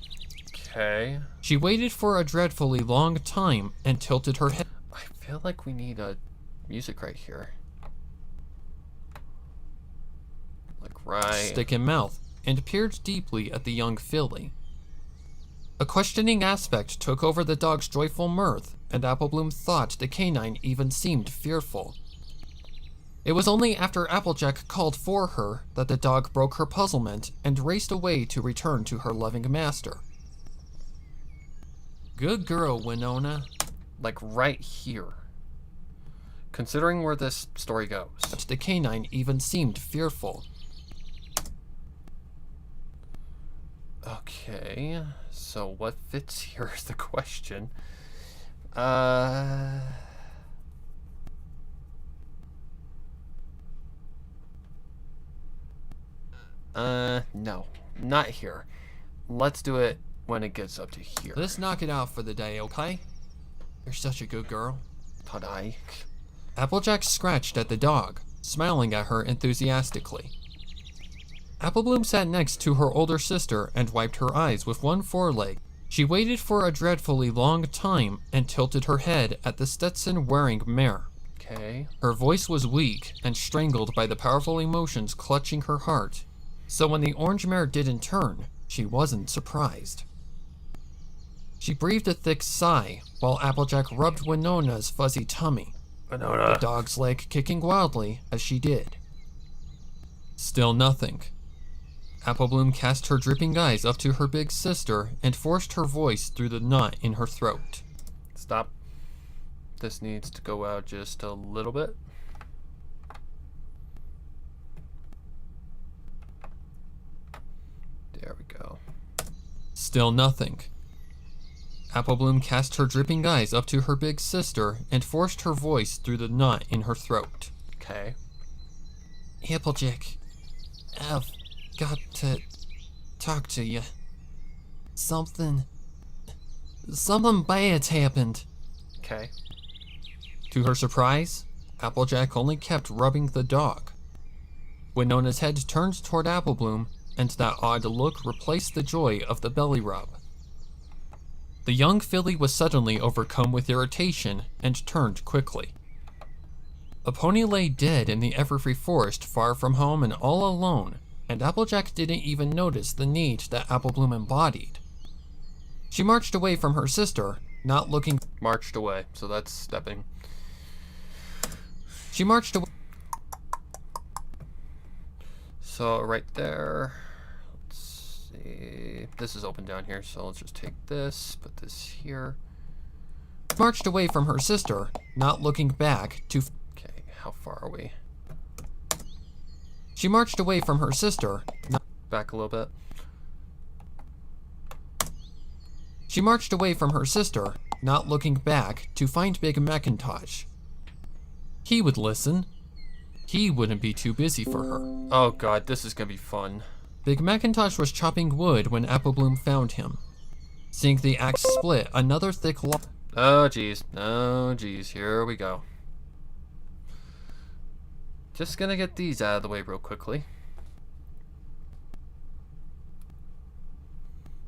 Okay. She waited for a dreadfully long time and tilted her head. I feel like we need a music right here. Like right. Stick in mouth, and peered deeply at the young filly. A questioning aspect took over the dog's joyful mirth, and Applebloom thought the canine even seemed fearful. It was only after Applejack called for her that the dog broke her puzzlement and raced away to return to her loving master. Good girl, Winona. Like right here. Considering where this story goes. The canine even seemed fearful. Okay, so what fits here is the question. No, not here. Let's do it when it gets up to here. Let's knock it out for the day, okay? You're such a good girl. Tadai. Applejack scratched at the dog, smiling at her enthusiastically. Applebloom sat next to her older sister and wiped her eyes with one foreleg. She waited for a dreadfully long time and tilted her head at the Stetson-wearing mare. Okay. Her voice was weak and strangled by the powerful emotions clutching her heart, so when the orange mare didn't turn, she wasn't surprised. She breathed a thick sigh while Applejack rubbed Winona's fuzzy tummy, Winona. the dog's leg kicking wildly as she did. Still nothing. Applebloom cast her dripping eyes up to her big sister and forced her voice through the knot in her throat. Stop. This needs to go out just a little bit. There we go. Still nothing. Applebloom cast her dripping eyes up to her big sister and forced her voice through the knot in her throat. Okay. Applejack, I've got to talk to you. Something bad's happened. Okay. To her surprise, Applejack only kept rubbing the dog. Winona's head turned toward Applebloom, and that odd look replaced the joy of the belly rub. The young filly was suddenly overcome with irritation and turned quickly. A pony lay dead in the everfree forest far from home and all alone, and Applejack didn't even notice the need that Applebloom embodied, She marched away from her sister, not looking. Marched away, so that's stepping. She marched away. So right there, let's see. This is open down here, so let's just take this, put this here. Marched away from her sister, not looking back to. Okay, how far are we? She marched away from her sister. Back a little bit. She marched away from her sister, not looking back to find Big Macintosh. He would listen. He wouldn't be too busy for her. Oh god, this is gonna be fun. Big Macintosh was chopping wood when Apple Bloom found him. Seeing the axe split, another thick log. Oh jeez, oh jeez, here we go. Just gonna get these out of the way real quickly.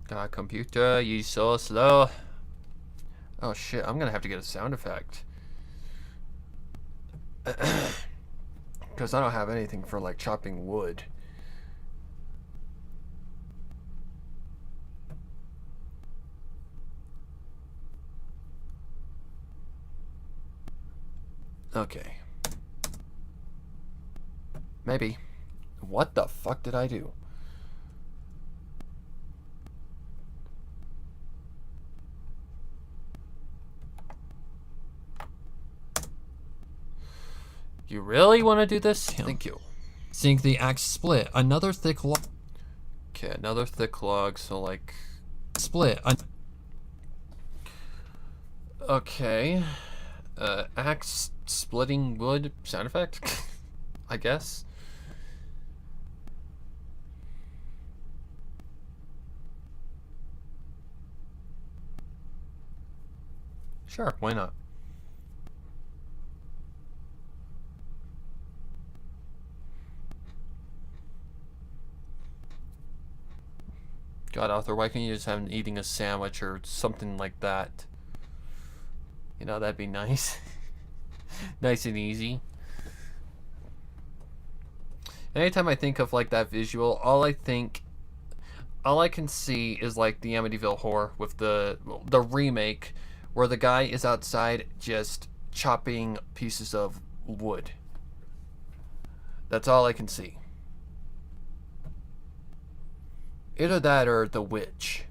God, computer, you so slow. Oh shit, I'm gonna have to get a sound effect. Because I don't have anything for like chopping wood. Okay. Maybe. What the fuck did I do? You really want to do this? Thank you. Seeing the axe split, another thick log. Okay, another thick log, so like... Split. Okay. Axe splitting wood sound effect? I guess. Sure, why not? God, Arthur, why can't you just have him eating a sandwich or something like that? You know, that'd be nice. Nice and easy. Anytime I think of like that visual, all I can see is like the Amityville Horror with the remake where the guy is outside just chopping pieces of wood. That's all I can see. Either that or The Witch.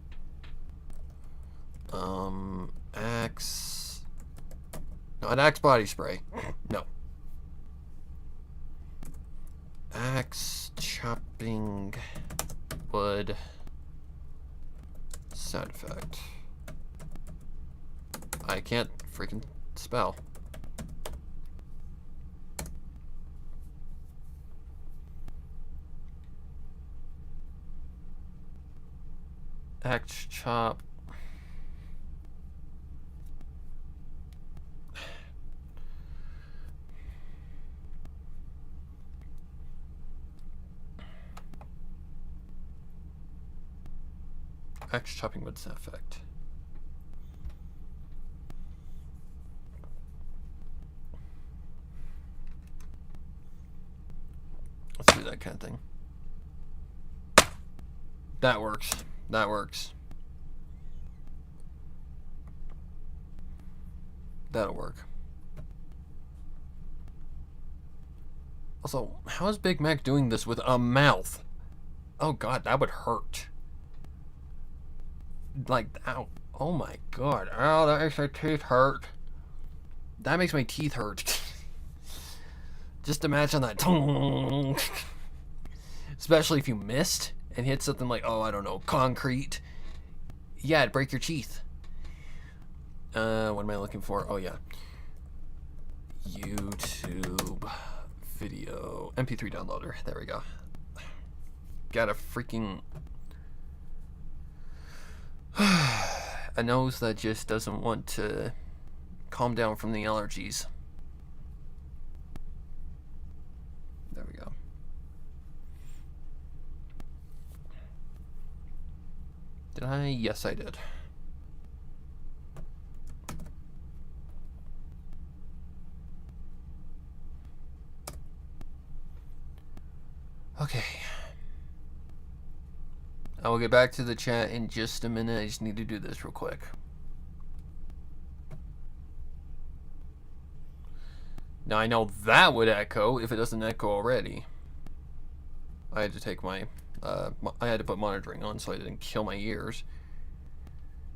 Axe. No, an Axe body spray. No. Axe chopping wood sound effect. I can't freaking spell. Axe chop. Axe chopping wood sound effect. Let's do that kind of thing. That works. That works. That'll work. Also, how is Big Mac doing this with a mouth? Oh god, that would hurt. Like, ow. Oh my god. Ow, that makes my teeth hurt. That makes my teeth hurt. Just imagine that. Especially if you missed and hit something like, oh, I don't know, concrete. Yeah, it'd break your teeth. What am I looking for? Oh, yeah. YouTube video. MP3 downloader. There we go. Got a freaking... a nose that just doesn't want to calm down from the allergies. There we go. Did I? Yes, I did. Okay. I will get back to the chat in just a minute. I just need to do this real quick. Now I know that would echo if it doesn't echo already. I had to take my, I had to put monitoring on so I didn't kill my ears.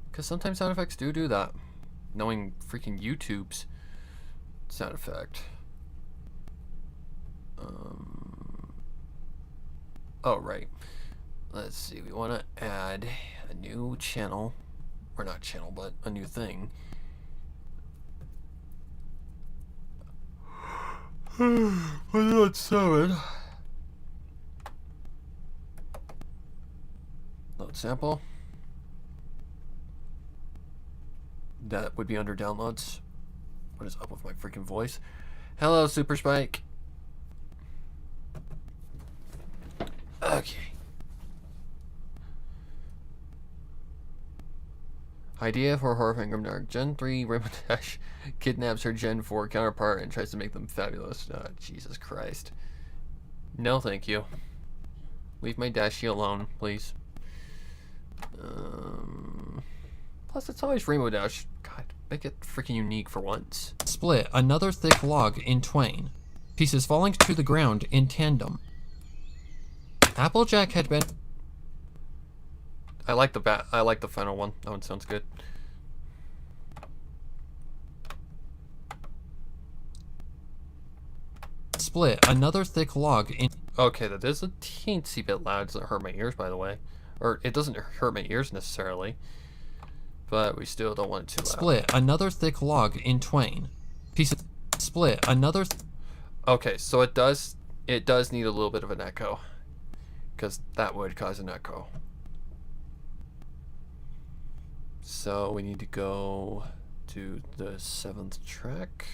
Because sometimes sound effects do that. Knowing freaking YouTube's sound effect. Oh, right. Let's see, we want to add a new channel. Or not channel, but a new thing. That's 7. Load sample. That would be under downloads. What is up with my freaking voice? Hello, Super Spike. Okay. Idea for horror fan Grimdark. Gen 3 Rainbow Dash kidnaps her Gen 4 counterpart and tries to make them fabulous. Oh, Jesus Christ. No, thank you. Leave my Dashie alone, please. Plus, it's always Rainbow Dash. God, make it freaking unique for once. Split another thick log in twain. Pieces falling to the ground in tandem. Applejack had been... I like the final one. That one sounds good. Split another thick log in... Okay, that is a teensy bit loud. It doesn't hurt my ears, by the way. Or, it doesn't hurt my ears necessarily. But we still don't want it too loud. Split another thick log in twain. Pieces... Split another... Okay, so it does need a little bit of an echo. Because that would cause an echo. So we need to go to the 7th track.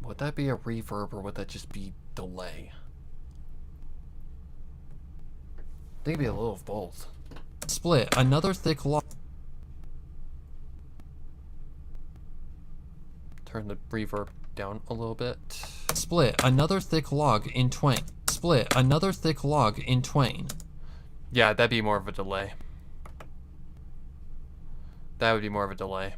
Would that be a reverb or would that just be delay? I think it'd be a little of both. Split another thick log. Turn the reverb down a little bit. Split another thick log in twain. Split another thick log in twain. Yeah, that'd be more of a delay. That would be more of a delay.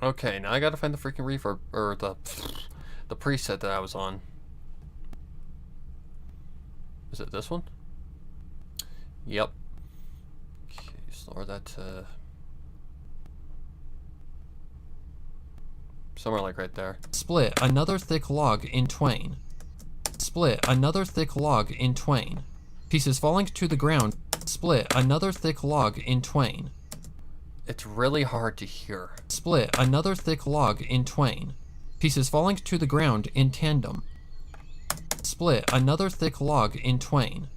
Okay, now I gotta find the freaking reverb, or the preset that I was on. Is it this one? Yep. Okay, just lower that to somewhere like right there. Split another thick log in twain. Split another thick log in twain. Pieces falling to the ground. Split another thick log in twain. It's really hard to hear. Split another thick log in twain. Pieces falling to the ground in tandem. Split another thick log in twain.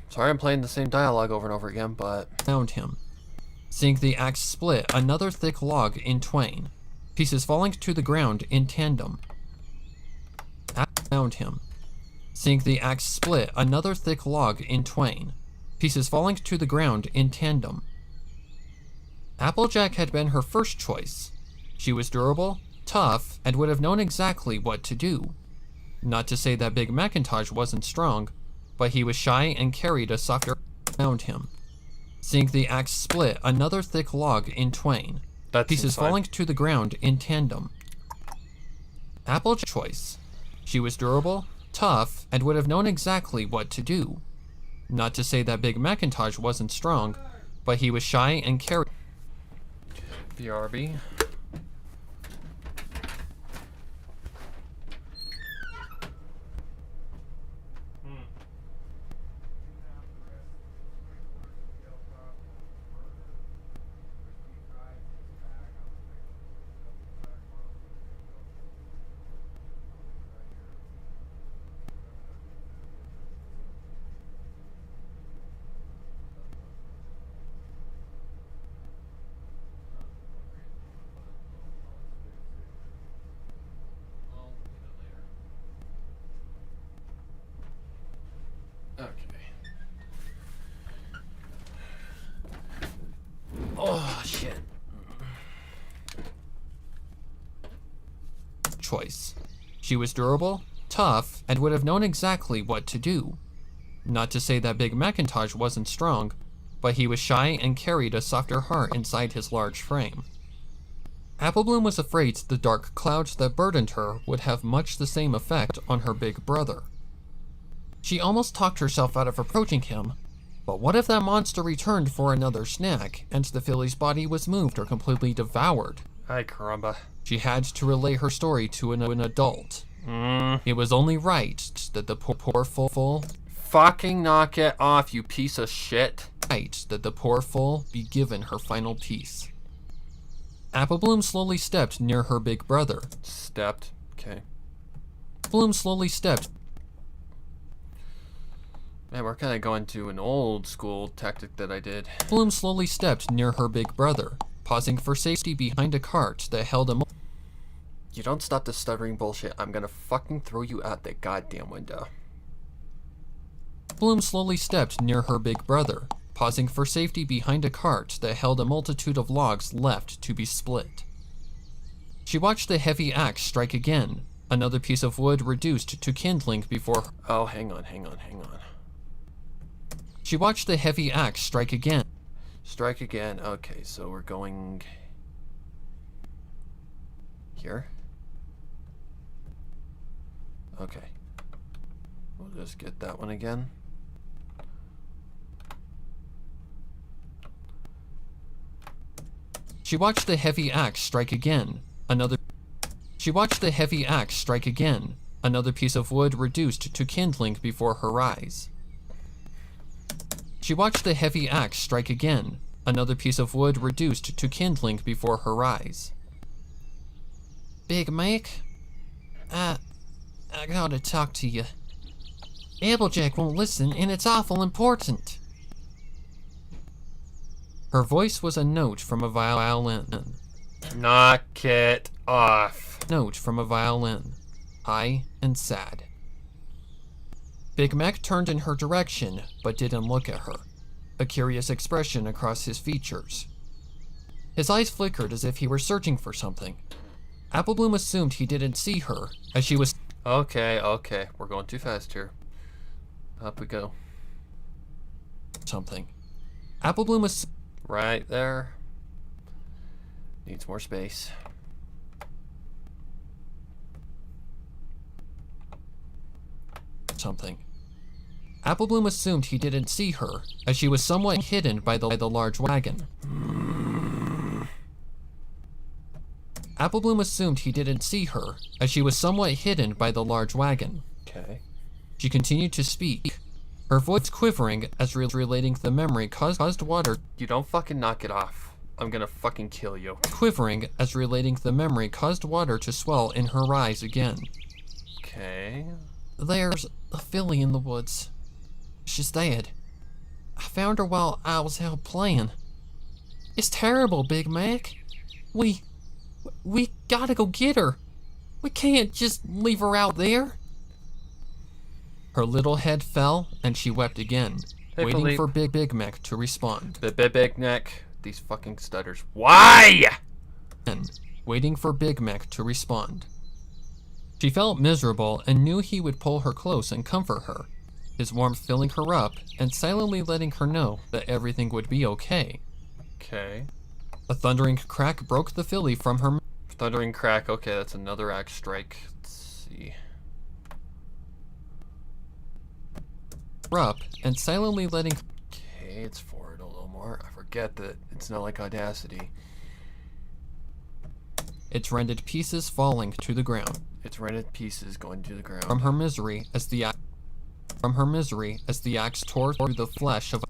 Sorry I'm playing the same dialogue over and over again, but... Found him. Seeing the axe split another thick log in twain. Pieces falling to the ground in tandem. Found him. Seeing the axe split another thick log in twain. Pieces falling to the ground in tandem. Applejack had been her first choice. She was durable, tough, and would have known exactly what to do. Not to say that Big Macintosh wasn't strong, but he was shy and carried a softer... Found him. Seeing the axe split another thick log in twain. Pieces falling to the ground in tandem. Applejack's choice. She was durable, tough, and would have known exactly what to do. Not to say that Big Macintosh wasn't strong, but he was shy and carried... BRB. choice. She was durable, tough, and would have known exactly what to do. Not to say that Big Macintosh wasn't strong, but he was shy and carried a softer heart inside his large frame. Apple Bloom was afraid the dark clouds that burdened her would have much the same effect on her big brother. She almost talked herself out of approaching him, but what if that monster returned for another snack and the filly's body was moved or completely devoured? Ay caramba. She had to relay her story to an adult. It was only right that the poor fool Fucking knock it off, you piece of shit. right that the poor fool be given her final piece. Apple Bloom slowly stepped near her big brother. Stepped. Okay. Bloom slowly stepped. Man, we're kind of going to an old school tactic that I did. Bloom slowly stepped near her big brother, pausing for safety behind a cart that held a You don't stop the stuttering bullshit, I'm gonna fucking throw you out the goddamn window. Bloom slowly stepped near her big brother, pausing for safety behind a cart that held a multitude of logs left to be split. She watched the heavy axe strike again, another piece of wood reduced to kindling before her. Oh, hang on. She watched the heavy axe strike again. Strike again. Okay, so we're going here. Okay. We'll just get that one again. She watched the heavy axe strike again, another. She watched the heavy axe strike again, another piece of wood reduced to kindling before her eyes. She watched the heavy axe strike again, another piece of wood reduced to kindling before her eyes. Big Mac? I gotta talk to you. Applejack won't listen, and it's awful important. Her voice was a note from a violin. Knock it off. Note from a violin, high and sad. Big Mac turned in her direction, but didn't look at her, a curious expression across his features. His eyes flickered as if he were searching for something. Apple Bloom assumed he didn't see her, as she was. Okay, we're going too fast here. Up we go. Something. Apple Bloom was. Right there. Needs more space. Something. Apple Bloom assumed he didn't see her, as she was somewhat hidden by the large wagon. Apple Bloom assumed he didn't see her, as she was somewhat hidden by the large wagon. Okay. She continued to speak, her voice quivering as relating the memory caused water. You don't fucking knock it off. I'm gonna fucking kill you. Quivering as relating the memory caused water to swell in her eyes again. Okay. There's a filly in the woods. She's dead. I found her while I was out playing. It's terrible, Big Mac. We gotta go get her. We can't just leave her out there. Her little head fell and she wept again, Hey, waiting Philippe. for Big Mac to respond. Big neck. These fucking stutters. Why? Waiting for Big Mac to respond. She felt miserable and knew he would pull her close and comfort her, his warmth filling her up and silently letting her know that everything would be okay. Okay. A thundering crack broke the filly from her. Thundering crack. Okay, that's another axe strike. Let's see. Up and silently letting. Okay, it's forward a little more. I forget that it's not like Audacity. Its rended pieces falling to the ground. It's rented pieces going to the ground. From her misery as the axe tore through the flesh of.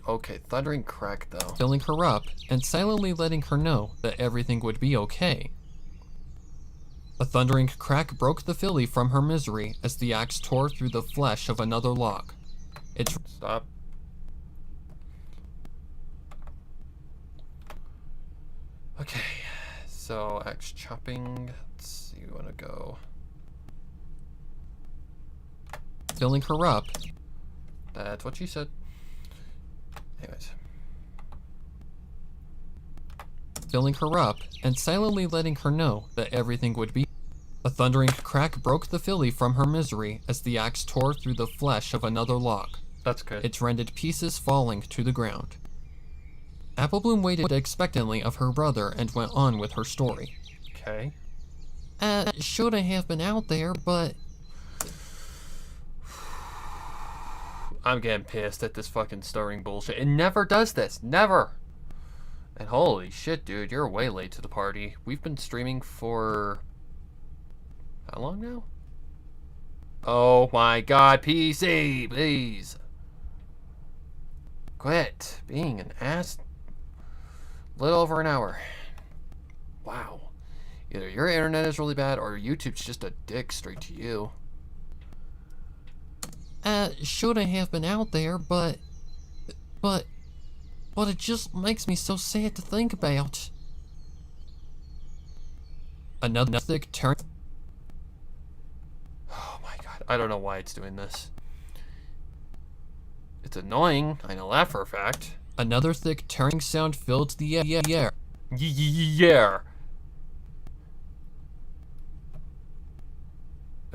Okay, thundering crack though. Filling her up and silently letting her know that everything would be okay. A thundering crack broke the filly from her misery as the axe tore through the flesh of another log. Stop. Okay, so axe chopping. Let's see, you wanna go. Filling her up. That's what she said. Anyways. Filling her up and silently letting her know that everything would be. A thundering crack broke the filly from her misery as the axe tore through the flesh of another log, That's good. its rended pieces falling to the ground. Apple Bloom waited expectantly of her brother and went on with her story. Okay. Should I have been out there, but... I'm getting pissed at this fucking starring bullshit. It never does this. Never. And holy shit, dude, you're way late to the party. We've been streaming for... how long now? Oh my god, PC, please. Quit being an ass. Little over an hour. Wow. Either your internet is really bad or YouTube's just a dick straight to you. Should I have been out there, but it just makes me so sad to think about. Another thick turn. Oh my god, I don't know why it's doing this. It's annoying, I know that for a fact. Another thick tearing sound filled the air. Yeah.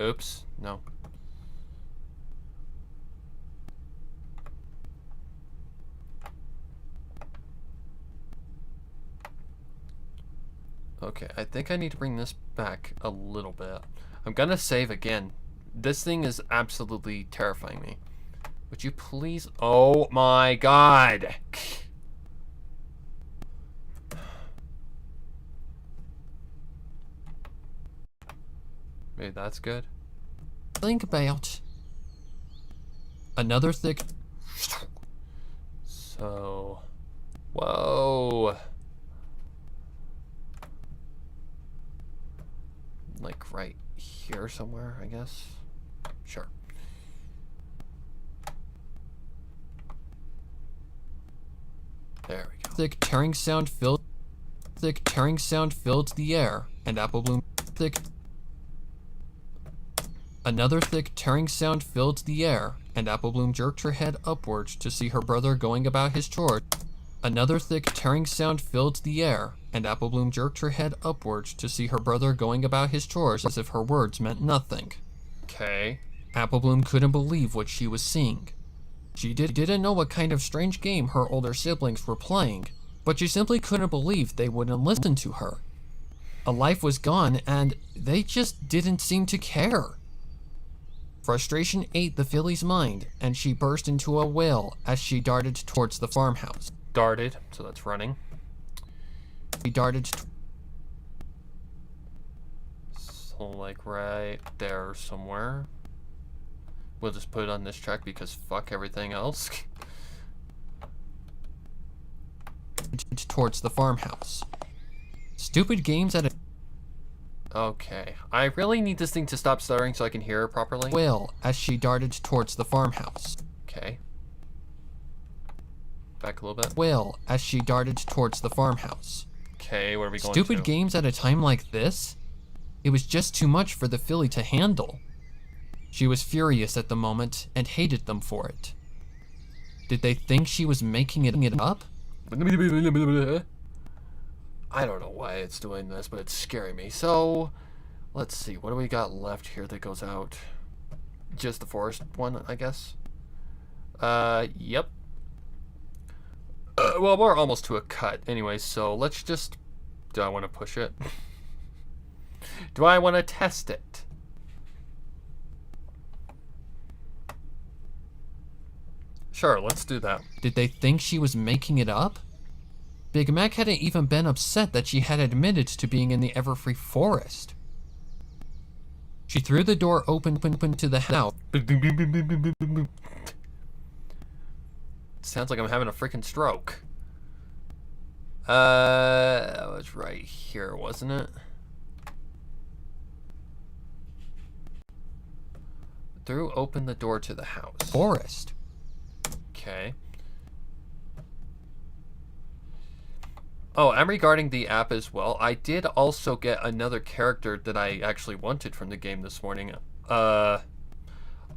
Oops, no. Okay, I think I need to bring this back a little bit. I'm gonna save again. This thing is absolutely terrifying me. Would you please? Oh my god! Maybe that's good. Think about. Another thick. So. Whoa! Like right here somewhere, I guess. Sure. There we go. Thick tearing sound filled the air, and Apple Bloom Another thick tearing sound filled the air, and Apple Bloom jerked her head upwards to see her brother going about his chores. Another thick tearing sound filled the air, and Apple Bloom jerked her head upwards to see her brother going about his chores as if her words meant nothing. Okay. Apple Bloom couldn't believe what she was seeing. She didn't know what kind of strange game her older siblings were playing, but she simply couldn't believe they wouldn't listen to her. A life was gone, and they just didn't seem to care. Frustration ate the filly's mind, and she burst into a wail as she darted towards the farmhouse. Darted, so that's running. She darted So like right there somewhere. We'll just put it on this track because fuck everything else. towards the farmhouse. Stupid games at a Okay. I really need this thing to stop stuttering so I can hear it properly. wail as she darted towards the farmhouse. Okay. Back a little bit. Wail as she darted towards the farmhouse. Okay, where are we going Stupid to? games at a time like this? It was just too much for the filly to handle. She was furious at the moment and hated them for it. Did they think she was making it up? I don't know why it's doing this, but it's scaring me. So, let's see. What do we got left here that goes out? Just the forest one, I guess. Yep. Well, we're almost to a cut anyway, so let's just... Do I want to push it? Do I want to test it? Sure, let's do that. Did they think she was making it up? Big Mac hadn't even been upset that she had admitted to being in the Everfree Forest. She threw the door open to the house. Sounds like I'm having a freaking stroke. It was right here, wasn't it? Threw open the door to the house. Forest. Okay. Oh, and regarding the app as well, I did also get another character that I actually wanted from the game this morning. Off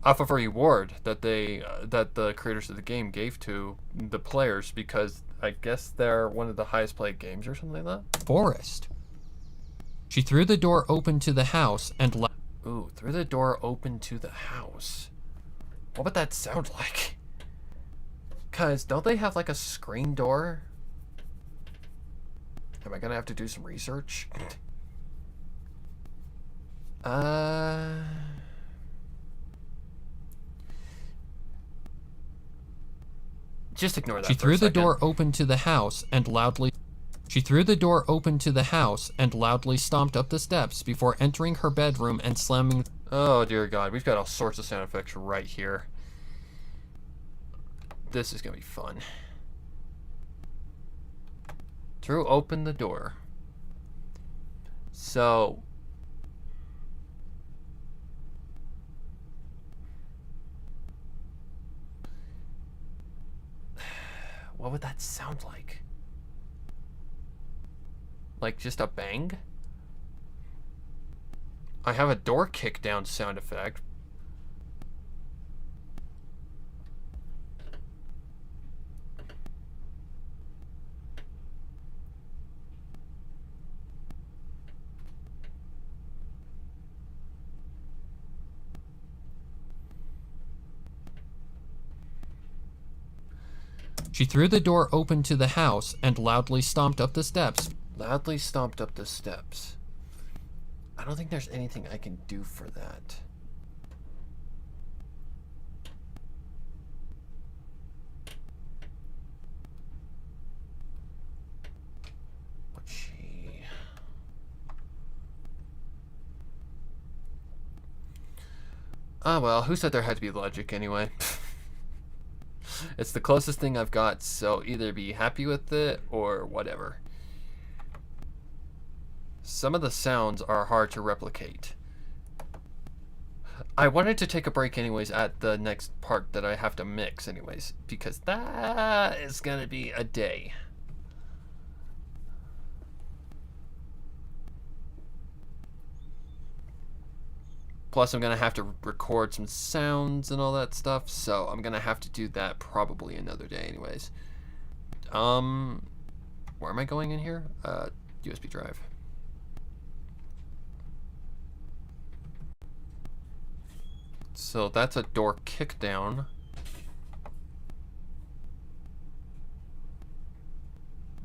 of a reward that the creators of the game gave to the players because I guess they're one of the highest played games or something like that. Forest. She threw the door open to the house and Ooh, threw the door open to the house. What would that sound like? Cause don't they have like a screen door? Am I gonna have to do some research? Just ignore that. She threw the door open to the house and loudly stomped up the steps before entering her bedroom and slamming. Oh dear God, we've got all sorts of sound effects right here. This is gonna be fun. Threw open the door. So what would that sound like? Like just a bang? I have a door kick down sound effect. She threw the door open to the house and loudly stomped up the steps. Loudly stomped up the steps. I don't think there's anything I can do for that. What she... Ah, well, who said there had to be logic anyway? It's the closest thing I've got, so either be happy with it or whatever. Some of the sounds are hard to replicate. I wanted to take a break anyways at the next part that I have to mix anyways, because that is gonna be a day. Plus, I'm gonna have to record some sounds and all that stuff, so I'm gonna have to do that probably another day anyways. Where am I going in here? USB drive. So that's a door kick down.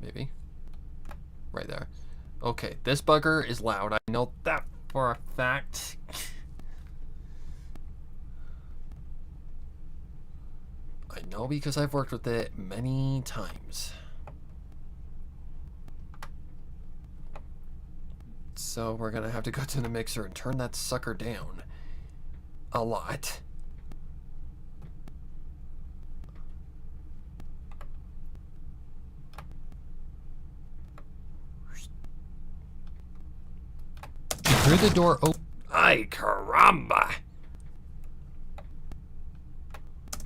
Maybe. Right there. Okay, this bugger is loud. I know that for a fact. I know because I've worked with it many times. So we're gonna have to go to the mixer and turn that sucker down a lot. She threw the door open. Ay caramba!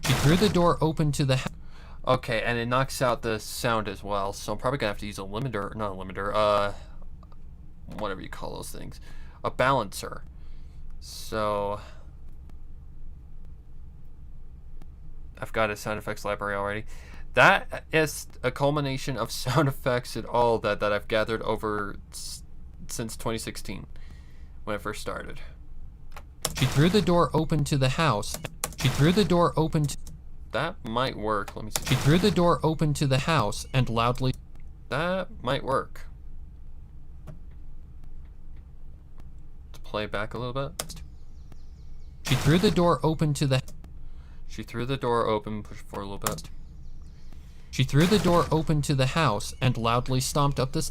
She threw the door open to the house. Okay, and it knocks out the sound as well, so I'm probably gonna have to use a limiter, not a limiter, whatever you call those things, a balancer. So I've got a sound effects library already. That is a culmination of sound effects and all that I've gathered over since 2016 when I first started. She threw the door open to the house. She threw the door open to... That might work. Let me see. She threw the door open to the house and loudly... That might work. Let's play back a little bit. She threw the door open to the... She threw the door open, push forward a little bit. She threw the door open to the house and loudly stomped up the...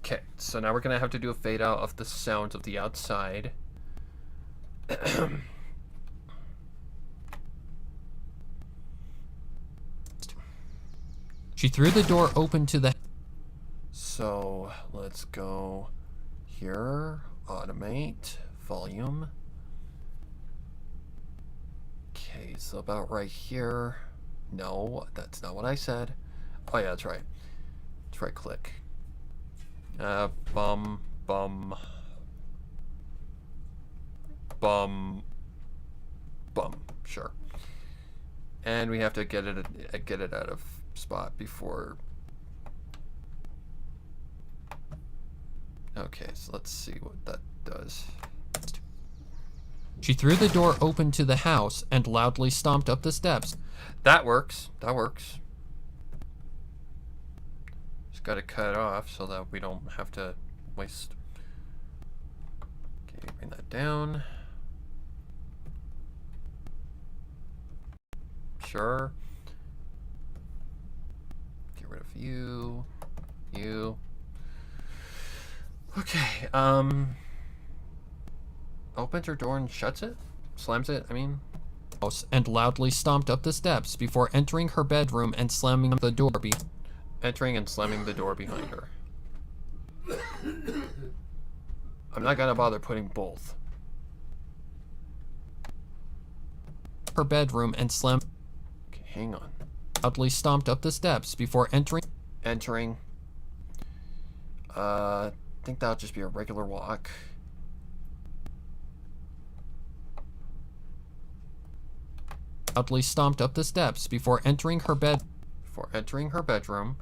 Okay, so now we're gonna have to do a fade out of the sounds of the outside. She threw the door open to the... So let's go here, automate, volume. Okay, so about right here. No, that's not what I said. Oh yeah, that's right. Let's right click. Bum, bum, bum, bum. Sure. And we have to get it out of spot before Okay, so let's see what that does. She threw the door open to the house and loudly stomped up the steps. That works. That works. Just gotta cut it off so that we don't have to waste. Okay, bring that down. Sure. Get rid of you. You. Okay, opens her door and shuts it? Slams it, I mean. And loudly stomped up the steps before entering her bedroom and slamming the door Entering and slamming the door behind her. I'm not gonna bother putting both. her bedroom and slammed. Okay, hang on. Loudly stomped up the steps before entering. I think that'll just be a regular walk. Loudly stomped up the steps before entering her bed. Bedroom.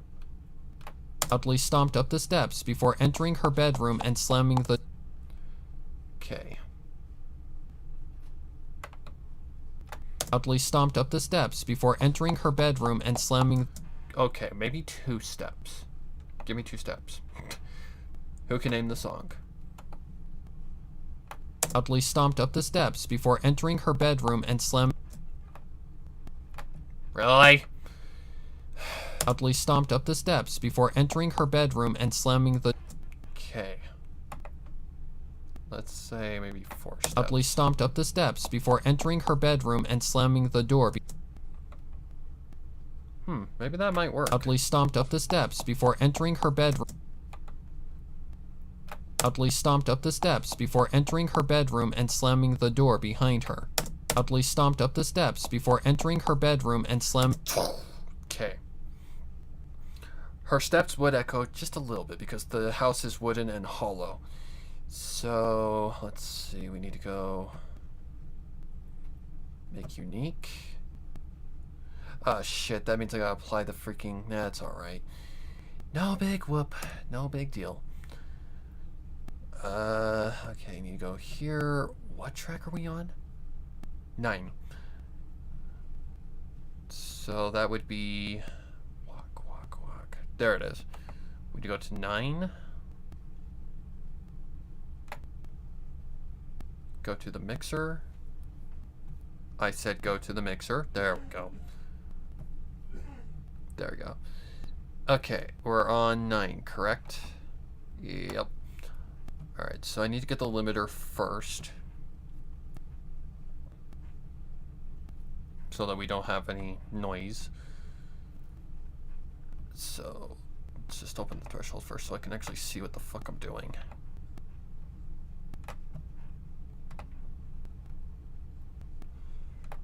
Loudly stomped up the steps before entering her bedroom and slamming the. Okay. Loudly stomped up the steps before entering her bedroom and slamming. Okay, maybe 2 steps. Give me 2 steps. Who can name the song? Loudly stomped up the steps before entering her bedroom and slamming. Really? Loudly stomped up the steps before entering her bedroom and slamming the. Okay. Let's say maybe 4 steps. Loudly stomped up the steps before entering her bedroom and slamming the door. Maybe that might work. Loudly stomped up the steps before entering her bedroom. Loudly stomped up the steps before entering her bedroom and slamming the door behind her. Loudly stomped up the steps before entering her bedroom and slam. Okay. Her steps would echo just a little bit because the house is wooden and hollow. So, let's see, we need to go make unique. Shit, that means I gotta apply the freaking, that's alright. No big whoop, no big deal. Okay, need to go here. What track are we on? 9. So that would be walk. There it is. We need to go to 9. Go to the mixer. I said go to the mixer. There we go. There we go. Okay, we're on 9, correct? Yep. Alright, so I need to get the limiter first. So that we don't have any noise. So, let's just open the threshold first so I can actually see what the fuck I'm doing.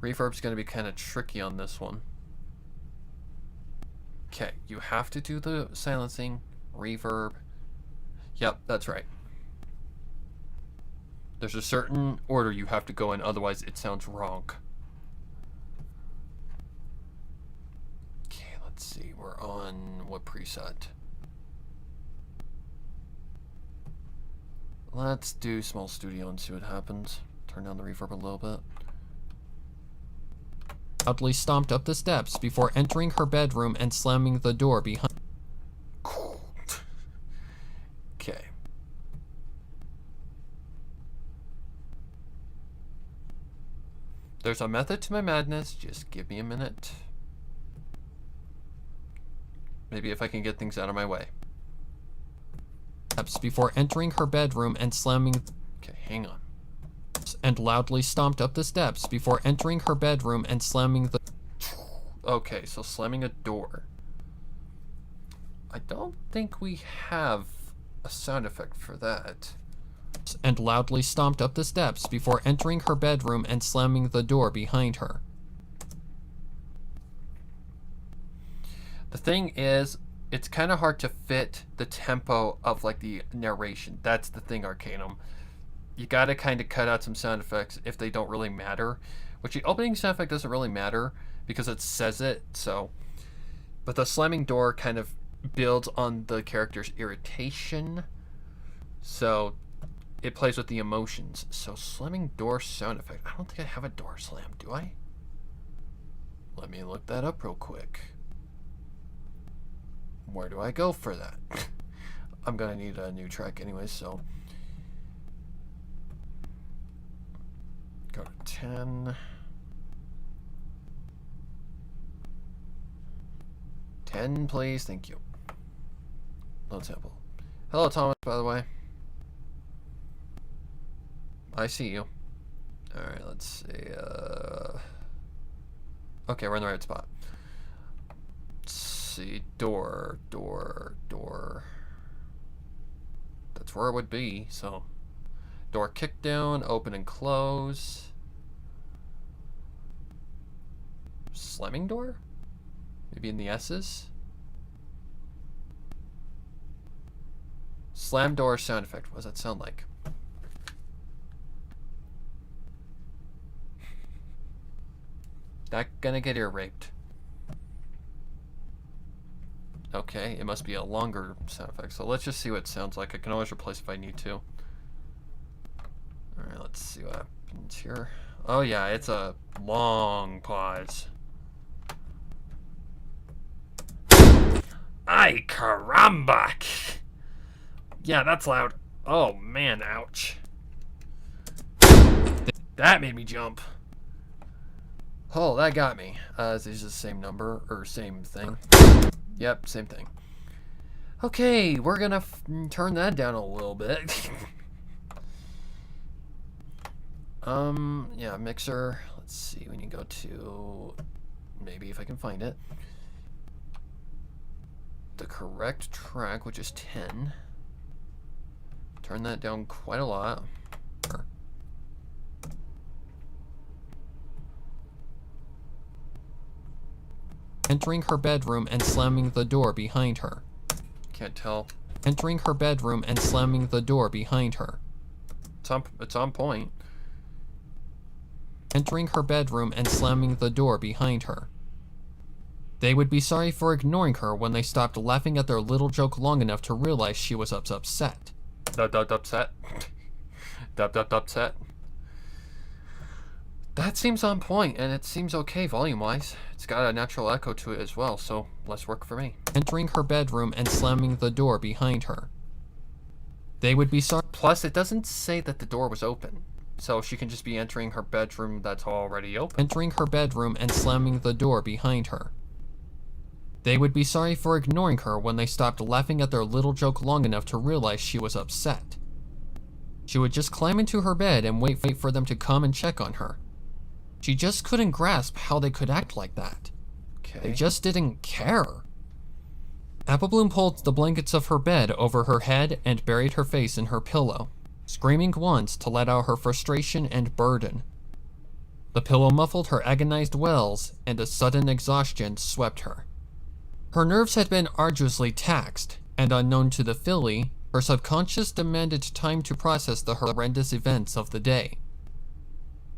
Reverb's gonna be kind of tricky on this one. Okay, you have to do the silencing, reverb. Yep, that's right. There's a certain order you have to go in, otherwise it sounds wrong. Okay, let's see, we're on what preset? Let's do small studio and see what happens. Turn down the reverb a little bit. Loudly stomped up the steps before entering her bedroom and slamming the door behind. Okay. There's a method to my madness. Just give me a minute. Maybe if I can get things out of my way. Steps before entering her bedroom and slamming. Okay, hang on. And loudly stomped up the steps before entering her bedroom and slamming the. Okay, so slamming a door. I don't think we have a sound effect for that. And loudly stomped up the steps before entering her bedroom and slamming the door behind her. The thing is, it's kind of hard to fit the tempo of like the narration. That's the thing, Arcanum. You gotta kind of cut out some sound effects if they don't really matter. Which the opening sound effect doesn't really matter because it says it, so. But the slamming door kind of builds on the character's irritation. So it plays with the emotions. So slamming door sound effect. I don't think I have a door slam, do I? Let me look that up real quick. Where do I go for that? I'm gonna need a new track anyway, so go to 10. 10, please. Thank you. Load sample. Hello, Thomas, by the way. I see you. Alright, let's see. Okay, we're in the right spot. Let's see. Door. That's where it would be, so. Door kick down, open and close. Slamming door? Maybe in the S's? Slam door sound effect. What does that sound like? Not gonna get ear raped. Okay, it must be a longer sound effect. So let's just see what it sounds like. I can always replace if I need to. Alright, let's see what happens here. Oh yeah, it's a long pause. Ay caramba! Yeah, that's loud. Oh man, ouch. That made me jump. Oh, that got me. Is this the same number or same thing? Yep, same thing. Okay, we're gonna turn that down a little bit. Yeah, mixer. Let's see, when you go to, maybe if I can find it, the correct track, which is 10. Turn that down quite a lot. Entering her bedroom and slamming the door behind her. Can't tell. Entering her bedroom and slamming the door behind her. It's on point. Entering her bedroom and slamming the door behind her. They would be sorry for ignoring her when they stopped laughing at their little joke long enough to realize she was upset. Upset. Upset. That seems on point, and it seems okay volume-wise. It's got a natural echo to it as well, so less work for me. Entering her bedroom and slamming the door behind her. They would be sorry. Plus, it doesn't say that the door was open, so she can just be entering her bedroom that's already open. Entering her bedroom and slamming the door behind her. They would be sorry for ignoring her when they stopped laughing at their little joke long enough to realize she was upset. She would just climb into her bed and wait for them to come and check on her. She just couldn't grasp how they could act like that. Okay. They just didn't care. Apple Bloom pulled the blankets of her bed over her head and buried her face in her pillow, screaming once to let out her frustration and burden. The pillow muffled her agonized wails, and a sudden exhaustion swept her. Her nerves had been arduously taxed, and unknown to the filly, her subconscious demanded time to process the horrendous events of the day.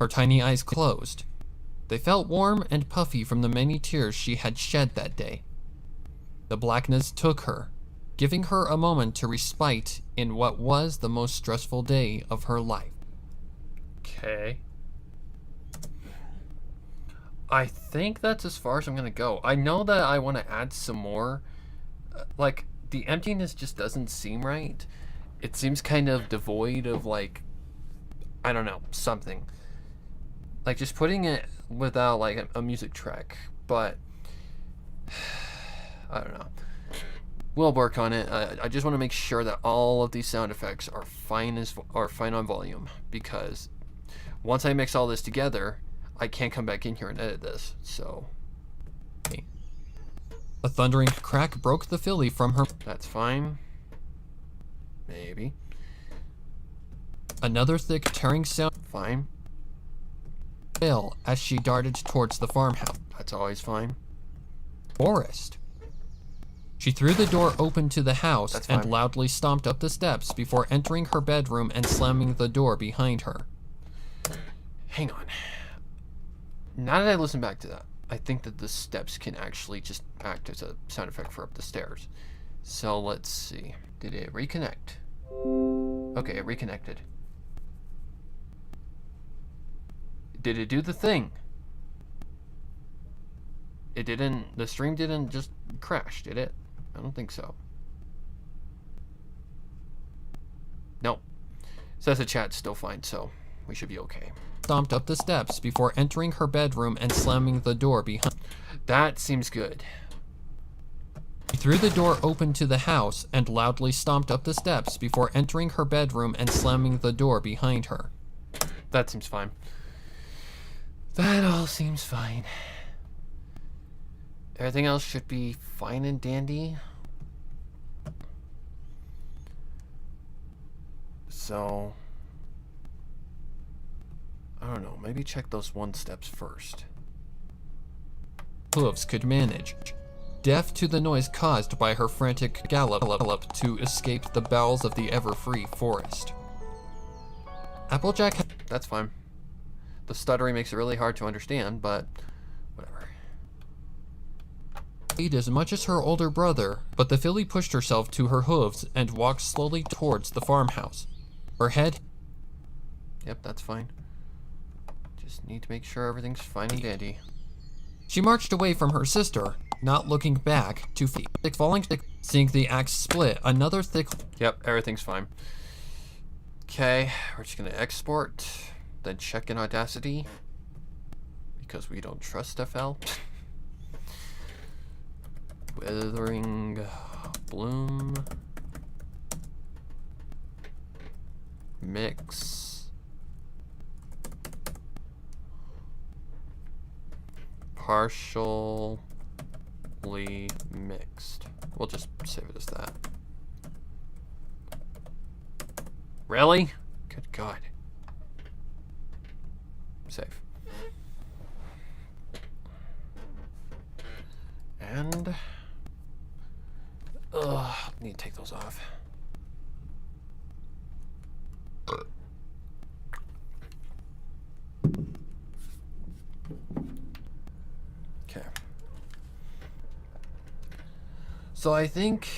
Her tiny eyes closed. They felt warm and puffy from the many tears she had shed that day. The blackness took her, giving her a moment to respite in what was the most stressful day of her life. Okay. I think that's as far as I'm gonna go. I know that I want to add some more. Like, the emptiness just doesn't seem right. It seems kind of devoid of, like, I don't know, something. Like, just putting it without, like, a music track. But, I don't know. We'll work on it. I just want to make sure that all of these sound effects are fine on volume. Because once I mix all this together, I can't come back in here and edit this. So, a thundering crack broke the filly from her. That's fine. Maybe. Another thick tearing sound. Fine. As she darted towards the farmhouse. That's always fine. Forest. She threw the door open to the house and loudly stomped up the steps before entering her bedroom and slamming the door behind her. Hang on. Now that I listen back to that, I think that the steps can actually just act as a sound effect for up the stairs. So let's see. Did it reconnect? Okay, it reconnected. Did it do the thing? It didn't, the stream didn't just crash, did it? I don't think so. Nope. Says the chat's still fine, so we should be okay. Stomped up the steps before entering her bedroom and slamming the door behind. That seems good. She threw the door open to the house and loudly stomped up the steps before entering her bedroom and slamming the door behind her. That seems fine. That all seems fine. Everything else should be fine and dandy. So, I don't know, maybe check those 1 steps first. Hooves could manage. Deaf to the noise caused by her frantic gallop to escape the bowels of the ever-free forest. Applejack. That's fine. The stuttering makes it really hard to understand, but whatever. Ate as much as her older brother, but the filly pushed herself to her hooves and walked slowly towards the farmhouse. Her head. Yep, that's fine. Just need to make sure everything's fine and dandy. She marched away from her sister, not looking back, to falling, seeing the axe split. Another thick. Yep, everything's fine. Okay, we're just gonna export, then check in Audacity, because we don't trust FL. Withering Bloom. Mix. Partially mixed. We'll just save it as that. Really? Good God. Save. And need to take those off. Okay. So I think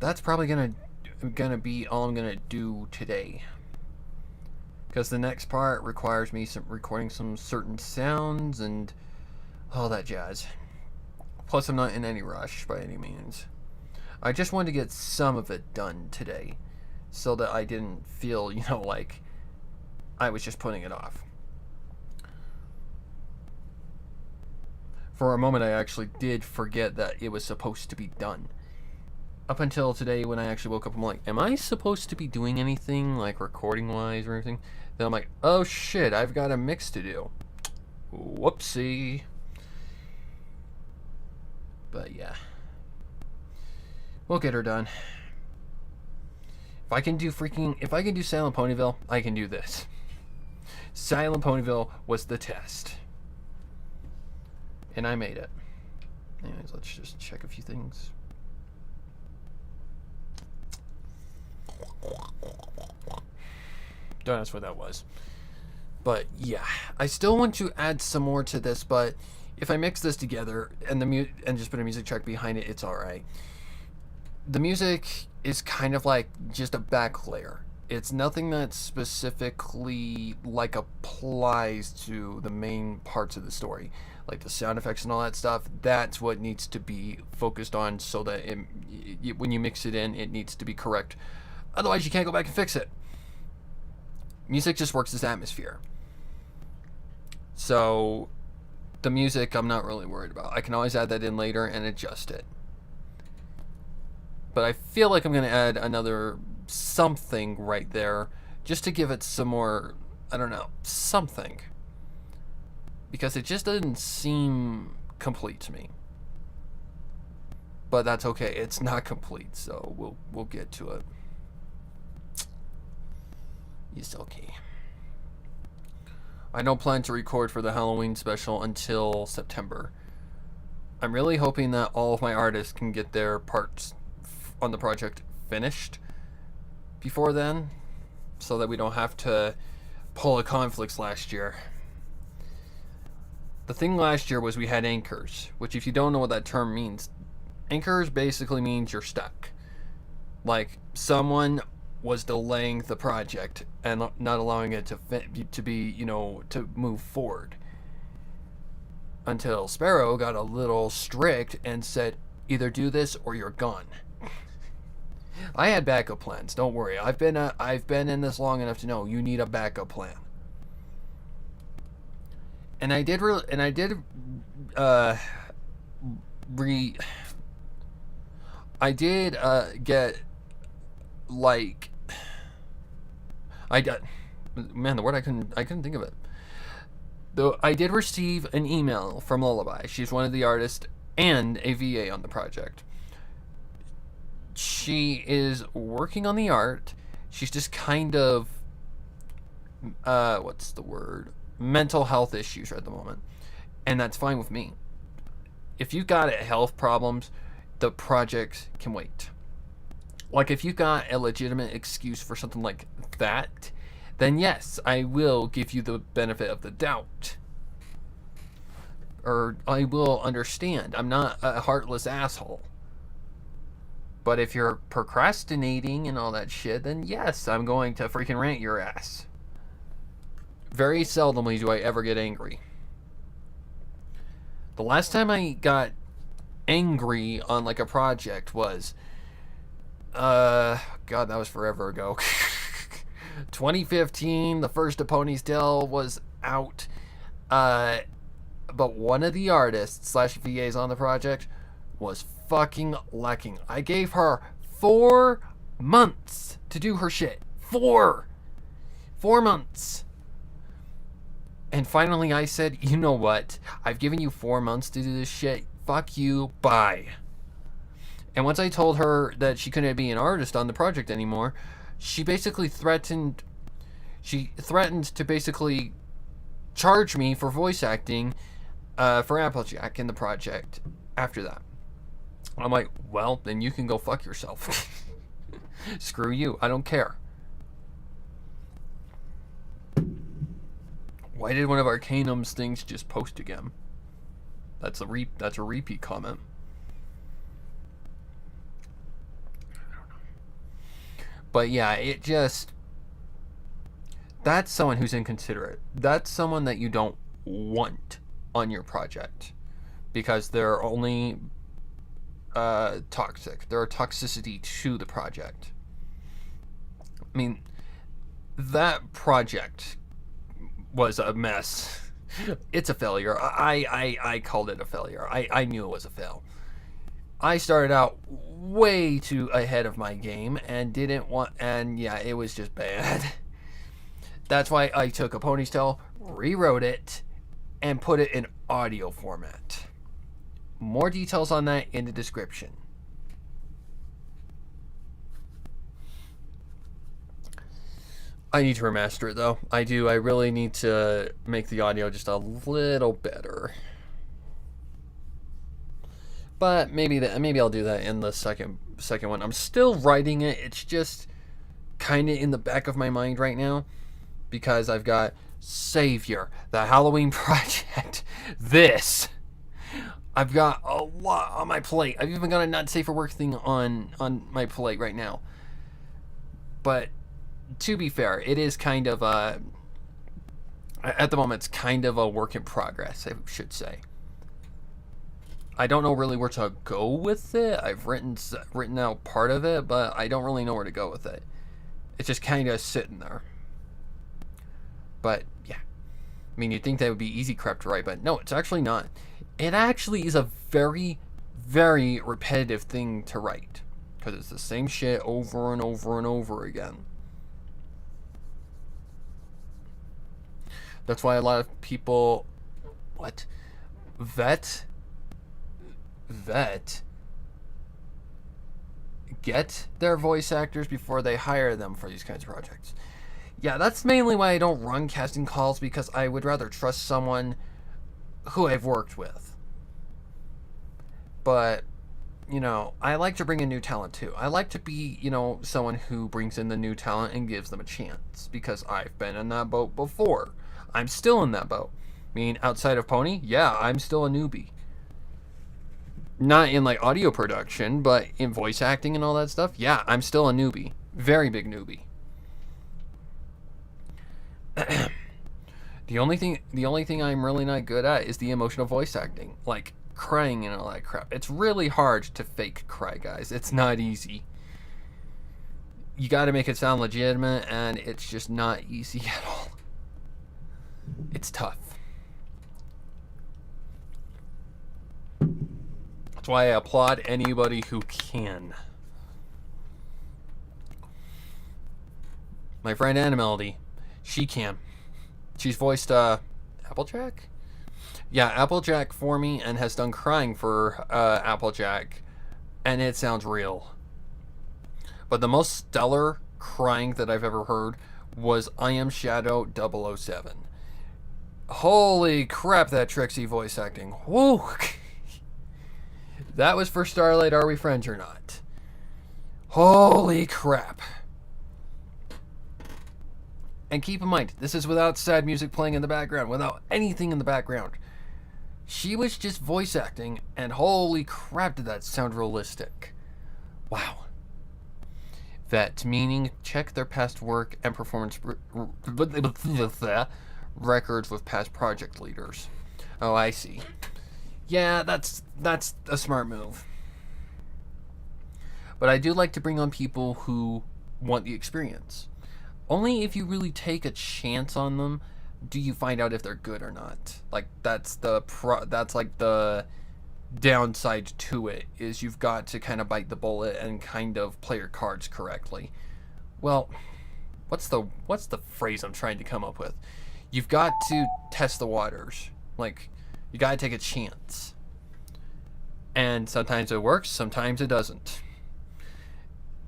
that's probably gonna be all I'm gonna do today, because the next part requires me recording some certain sounds and all that jazz. Plus, I'm not in any rush by any means. I just wanted to get some of it done today, so that I didn't feel, like I was just putting it off. For a moment, I actually did forget that it was supposed to be done. Up until today, when I actually woke up, I'm like, am I supposed to be doing anything, like recording-wise or anything? Then I'm like, oh shit, I've got a mix to do. Whoopsie. But yeah. We'll get her done. If I can do Silent Ponyville, I can do this. Silent Ponyville was the test. And I made it. Anyways, let's just check a few things. Don't ask what that was. But yeah, I still want to add some more to this, but if I mix this together and and just put a music track behind it, it's alright. The music is kind of like just a back layer. It's nothing that specifically like applies to the main parts of the story, like the sound effects and all that stuff. That's what needs to be focused on, so that when you mix it in, it needs to be correct. Otherwise, you can't go back and fix it. Music just works as atmosphere. So the music, I'm not really worried about. I can always add that in later and adjust it. But I feel like I'm going to add another something right there, just to give it some more, I don't know, something. Because it just doesn't seem complete to me. But that's okay. It's not complete, so we'll get to it. It's okay. I don't plan to record for the Halloween special until September. I'm really hoping that all of my artists can get their parts on the project finished before then, so that we don't have to pull a conflicts last year. The thing last year was we had anchors, which, if you don't know what that term means, anchors basically means you're stuck. Like, someone was delaying the project and not allowing it to be, you know, to move forward. Until Sparrow got a little strict and said, either do this or you're gone. I had backup plans. Don't worry. I've been in this long enough to know you need a backup plan. And I did get, like, man, the word I couldn't think of it. Though I did receive an email from Lullaby. She's one of the artists and a VA on the project. She is working on the art. She's just kind of, what's the word? Mental health issues at the moment. And that's fine with me. If you've got health problems, the project can wait. Like, if you've got a legitimate excuse for something like that, then yes, I will give you the benefit of the doubt. Or I will understand. I'm not a heartless asshole. But if you're procrastinating and all that shit, then yes, I'm going to freaking rant your ass. Very seldomly do I ever get angry. The last time I got angry on like a project was, God, that was forever ago. 2015, the first of Pony's Tale was out. But one of the artists / VAs on the project was fucking lacking. I gave her 4 months to do her shit. 4 months. And finally I said, you know what? I've given you 4 months to do this shit. Fuck you. Bye. And once I told her that she couldn't be an artist on the project anymore, she basically threatened to basically charge me for voice acting for Applejack in the project after that. I'm like, well, then you can go fuck yourself. Screw you. I don't care. Why did one of Arcanum's things just post again? That's a repeat comment. But yeah, it just... That's someone who's inconsiderate. That's someone that you don't want on your project. Because they're only toxic. They're a toxicity to the project. I mean, that project was a mess. It's a failure. I called it a failure. I knew it was a fail. I started out way too ahead of my game and yeah, it was just bad. That's why I took A Pony's Tale, rewrote it, and put it in audio format. More details on that in the description. I need to remaster it though. I do. I really need to make the audio just a little better. But maybe I'll do that in the second one. I'm still writing it. It's just kind of in the back of my mind right now because I've got Savior, the Halloween Project, this. I've got a lot on my plate. I've even got a not safe for work thing on my plate right now. But to be fair, it is kind of at the moment it's kind of a work in progress, I should say. I don't know really where to go with it. I've written out part of it, but I don't really know where to go with it. It's just kind of sitting there. But yeah, I mean, you'd think that would be easy crap to write, but no, it's actually not. It actually is a very, very repetitive thing to write because it's the same shit over and over and over again. That's why a lot of people, vet get their voice actors before they hire them for these kinds of projects. Yeah, that's mainly why I don't run casting calls, because I would rather trust someone who I've worked with. But, you know, I like to bring in new talent too. I like to be, you know, someone who brings in the new talent and gives them a chance, because I've been in that boat before. I'm still in that boat. I mean, outside of Pony, yeah, I'm still a newbie. Not in like audio production, but in voice acting and all that stuff, yeah, I'm still a newbie. Very big newbie. The only thing I'm really not good at is the emotional voice acting, like crying and all that crap. It's really hard to fake cry, guys. It's not easy. You got to make it sound legitimate, and it's just not easy at all. It's tough. That's why I applaud anybody who can. My friend Anna Melody, she can. She's voiced Applejack? Yeah, Applejack for me, and has done crying for Applejack, and it sounds real. But the most stellar crying that I've ever heard was I Am Shadow 007. Holy crap, that Trixie voice acting. Woo! That was for Starlight Are We Friends or Not? Holy crap. And keep in mind, this is without sad music playing in the background, without anything in the background. She was just voice acting, and holy crap, did that sound realistic. Wow. Vet, meaning check their past work and performance records with past project leaders. Oh, I see. Yeah, that's a smart move. But I do like to bring on people who want the experience. Only if you really take a chance on them do you find out if they're good or not. Like that's like the downside to it, is you've got to kind of bite the bullet and kind of play your cards correctly. Well, what's the phrase I'm trying to come up with? You've got to test the waters. Like, you got to take a chance. And sometimes it works, sometimes it doesn't.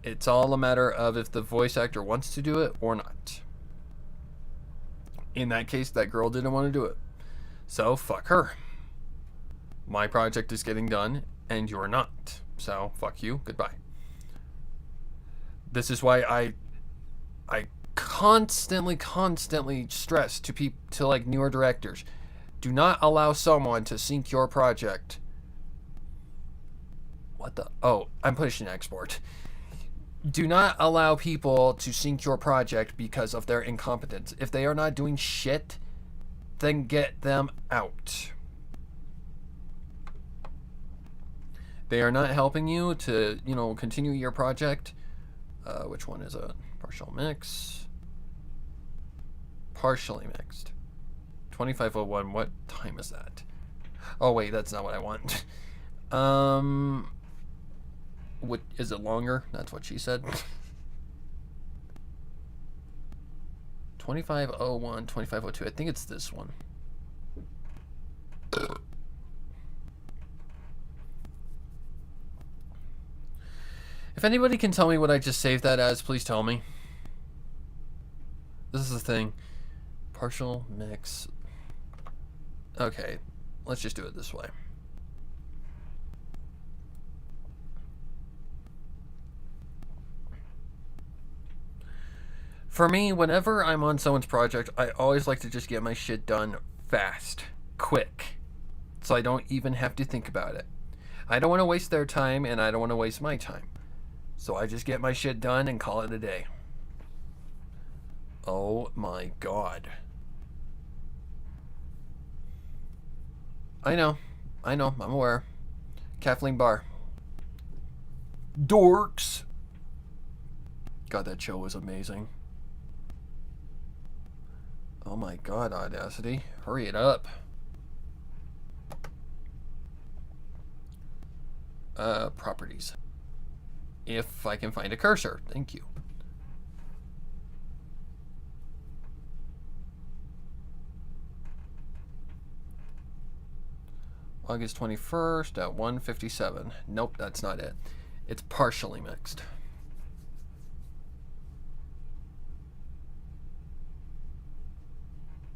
It's all a matter of if the voice actor wants to do it or not. In that case, that girl didn't want to do it. So, fuck her. My project is getting done, and you're not. So, fuck you, goodbye. This is why I constantly stress to like newer directors, do not allow someone to sync your project. What the? Oh, I'm pushing export. Do not allow people to sync your project because of their incompetence. If they are not doing shit, then get them out. They are not helping you to, continue your project. Which one is it? Partial mix. Partially mixed. 2501, what time is that? Oh wait, that's not what I want. What is it longer? That's what she said. 2501, 2502. I think it's this one. If anybody can tell me what I just saved that as, please tell me. This is the thing. Partial mix. Okay, let's just do it this way. For me, whenever I'm on someone's project, I always like to just get my shit done fast, quick, so I don't even have to think about it. I don't want to waste their time, and I don't want to waste my time. So I just get my shit done and call it a day. Oh my god. I know, I'm aware. Kathleen Barr. Dorks! God, that show was amazing. Oh my god, Audacity. Hurry it up. Properties. If I can find a cursor. Thank you. August 21st at 1:57. Nope, that's not it. It's partially mixed.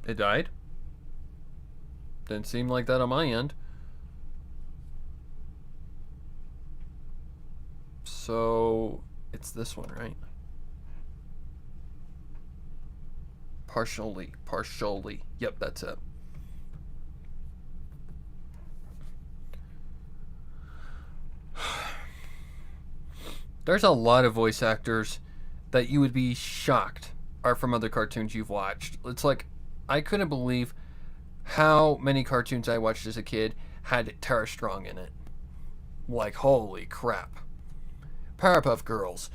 It died? Didn't seem like that on my end. So, it's this one, right? Partially. Yep, that's it. There's a lot of voice actors that you would be shocked are from other cartoons you've watched. It's like, I couldn't believe how many cartoons I watched as a kid had Tara Strong in it. Like, holy crap. Powerpuff Girls,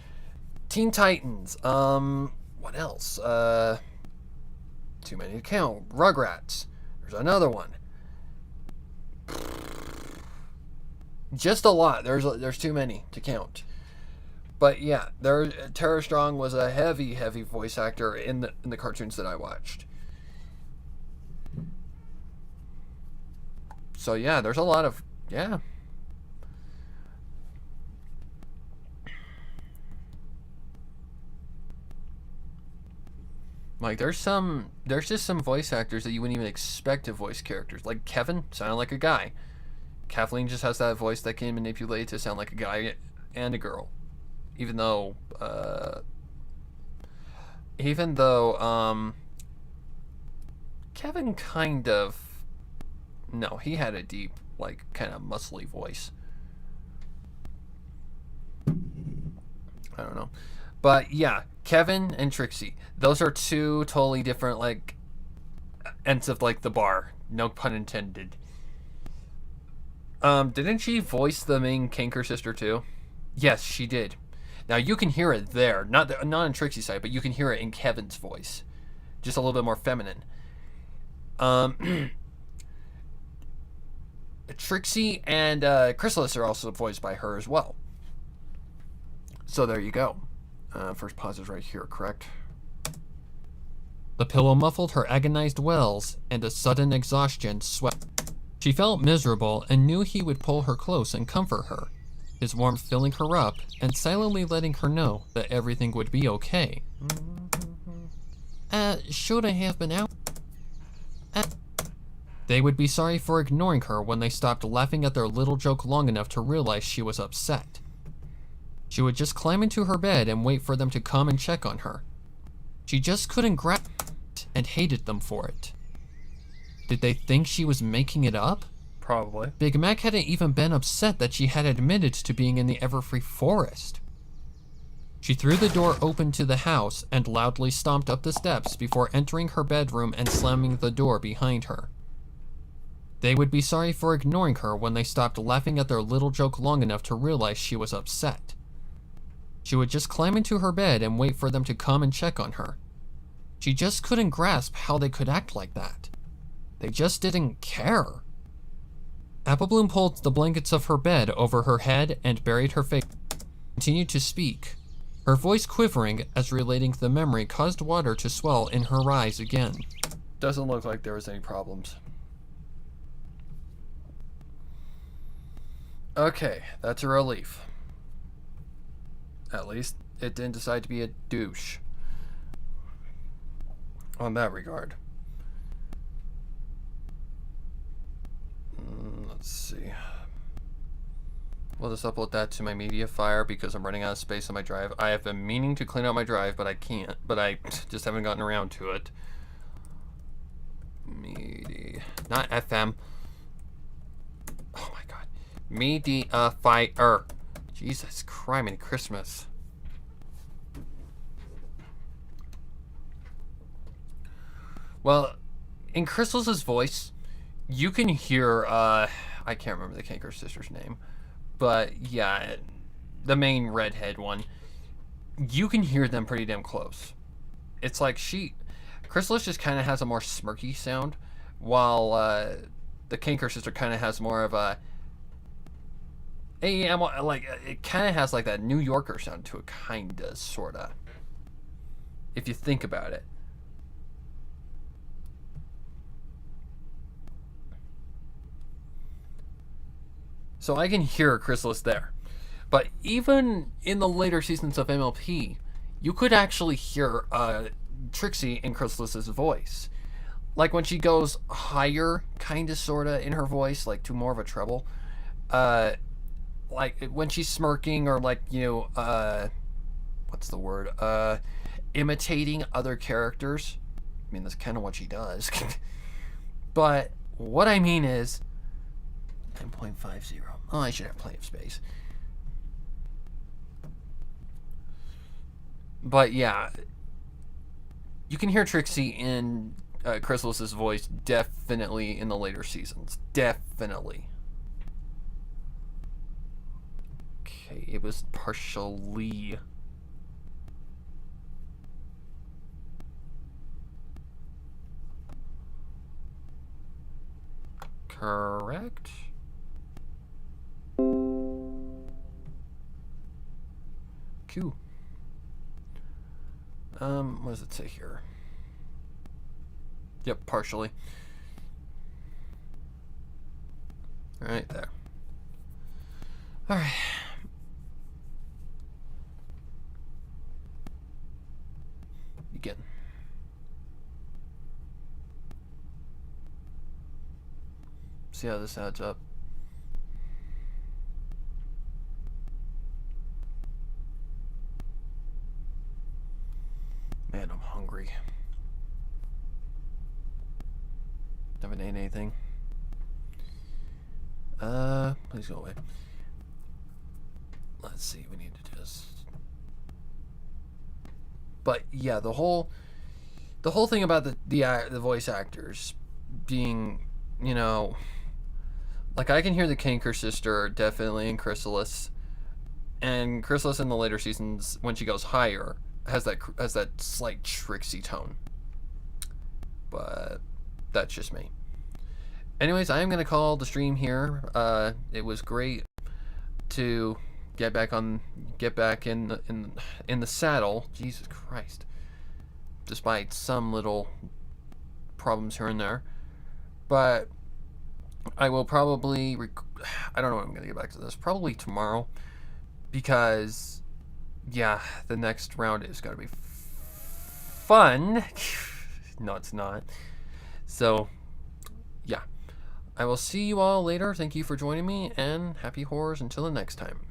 Teen Titans, what else? Too many to count. Rugrats. There's another one. Just a lot. There's too many to count. But yeah, Tara Strong was a heavy voice actor in the cartoons that I watched. So yeah, there's a lot of, yeah. Like, there's just some voice actors that you wouldn't even expect to voice characters. Like Kevin sounded like a guy. Kathleen just has that voice that can manipulate to sound like a guy and a girl. Even though Kevin kind of, no, he had a deep, like, kind of muscly voice. I don't know. But yeah, Kevin and Trixie, those are two totally different, like, ends of, like, the bar. No pun intended. Didn't she voice the main Kanker sister too? Yes, she did. Now you can hear it there, not on Trixie's side, but you can hear it in Kevin's voice, just a little bit more feminine. Trixie and Chrysalis are also voiced by her as well. So there you go. First pause is right here, correct? The pillow muffled her agonized wails, and a sudden exhaustion swept. She felt miserable and knew he would pull her close and comfort her, his warmth filling her up and silently letting her know that everything would be okay. Should I have been out? They would be sorry for ignoring her when they stopped laughing at their little joke long enough to realize she was upset. She would just climb into her bed and wait for them to come and check on her. She just couldn't grasp it and hated them for it. Did they think she was making it up? Probably. Big Mac hadn't even been upset that she had admitted to being in the Everfree Forest. She threw the door open to the house and loudly stomped up the steps before entering her bedroom and slamming the door behind her. They would be sorry for ignoring her when they stopped laughing at their little joke long enough to realize she was upset. She would just climb into her bed and wait for them to come and check on her. She just couldn't grasp how they could act like that. They just didn't care. Apple Bloom pulled the blankets of her bed over her head and buried her face. Continued to speak, her voice quivering as relating the memory caused water to swell in her eyes again. Doesn't look like there was any problems. Okay, that's a relief. At least it didn't decide to be a douche. On that regard. Let's see. We'll just upload that to my media file because I'm running out of space on my drive. I have been meaning to clean out my drive, but I can't. But I just haven't gotten around to it. Media, not FM. Oh my god. Media fire. Jesus Christ, and Christmas. Well, in Crystal's voice, you can hear, I can't remember the Kanker sister's name, but yeah, the main redhead one. You can hear them pretty damn close. It's like Chrysalis just kind of has a more smirky sound, while the Kanker sister kind of has more of a, like, it kind of has like that New Yorker sound to it, kinda, sorta. If you think about it. So I can hear Chrysalis there. But even in the later seasons of MLP, you could actually hear Trixie in Chrysalis's voice. Like when she goes higher, kinda, sorta, in her voice, like to more of a treble. Like when she's smirking or like, you know, what's the word? Imitating other characters. I mean, that's kind of what she does. But what I mean is 9.50. Oh, I should have plenty of space. But yeah, you can hear Trixie in Chrysalis's voice definitely in the later seasons. Definitely. Okay, it was partially. Correct. Q. What does it say here? Yep, partially. Right there. Alright. Begin. See how this adds up. Man, I'm hungry. Haven't ate anything. Please go away. Let's see, we need to just... But yeah, the whole thing about the voice actors being, you know, like I can hear the Kanker sister definitely in Chrysalis, and Chrysalis in the later seasons when she goes higher has that slight Trixie tone. But that's just me. Anyways, I am gonna call the stream here. It was great to get back in the saddle. Jesus Christ! Despite some little problems here and there, but I will probably I don't know when I'm gonna get back to this. Probably tomorrow, because yeah, the next round is gonna be fun. No, it's not. So yeah, I will see you all later. Thank you for joining me, and happy horrors until the next time.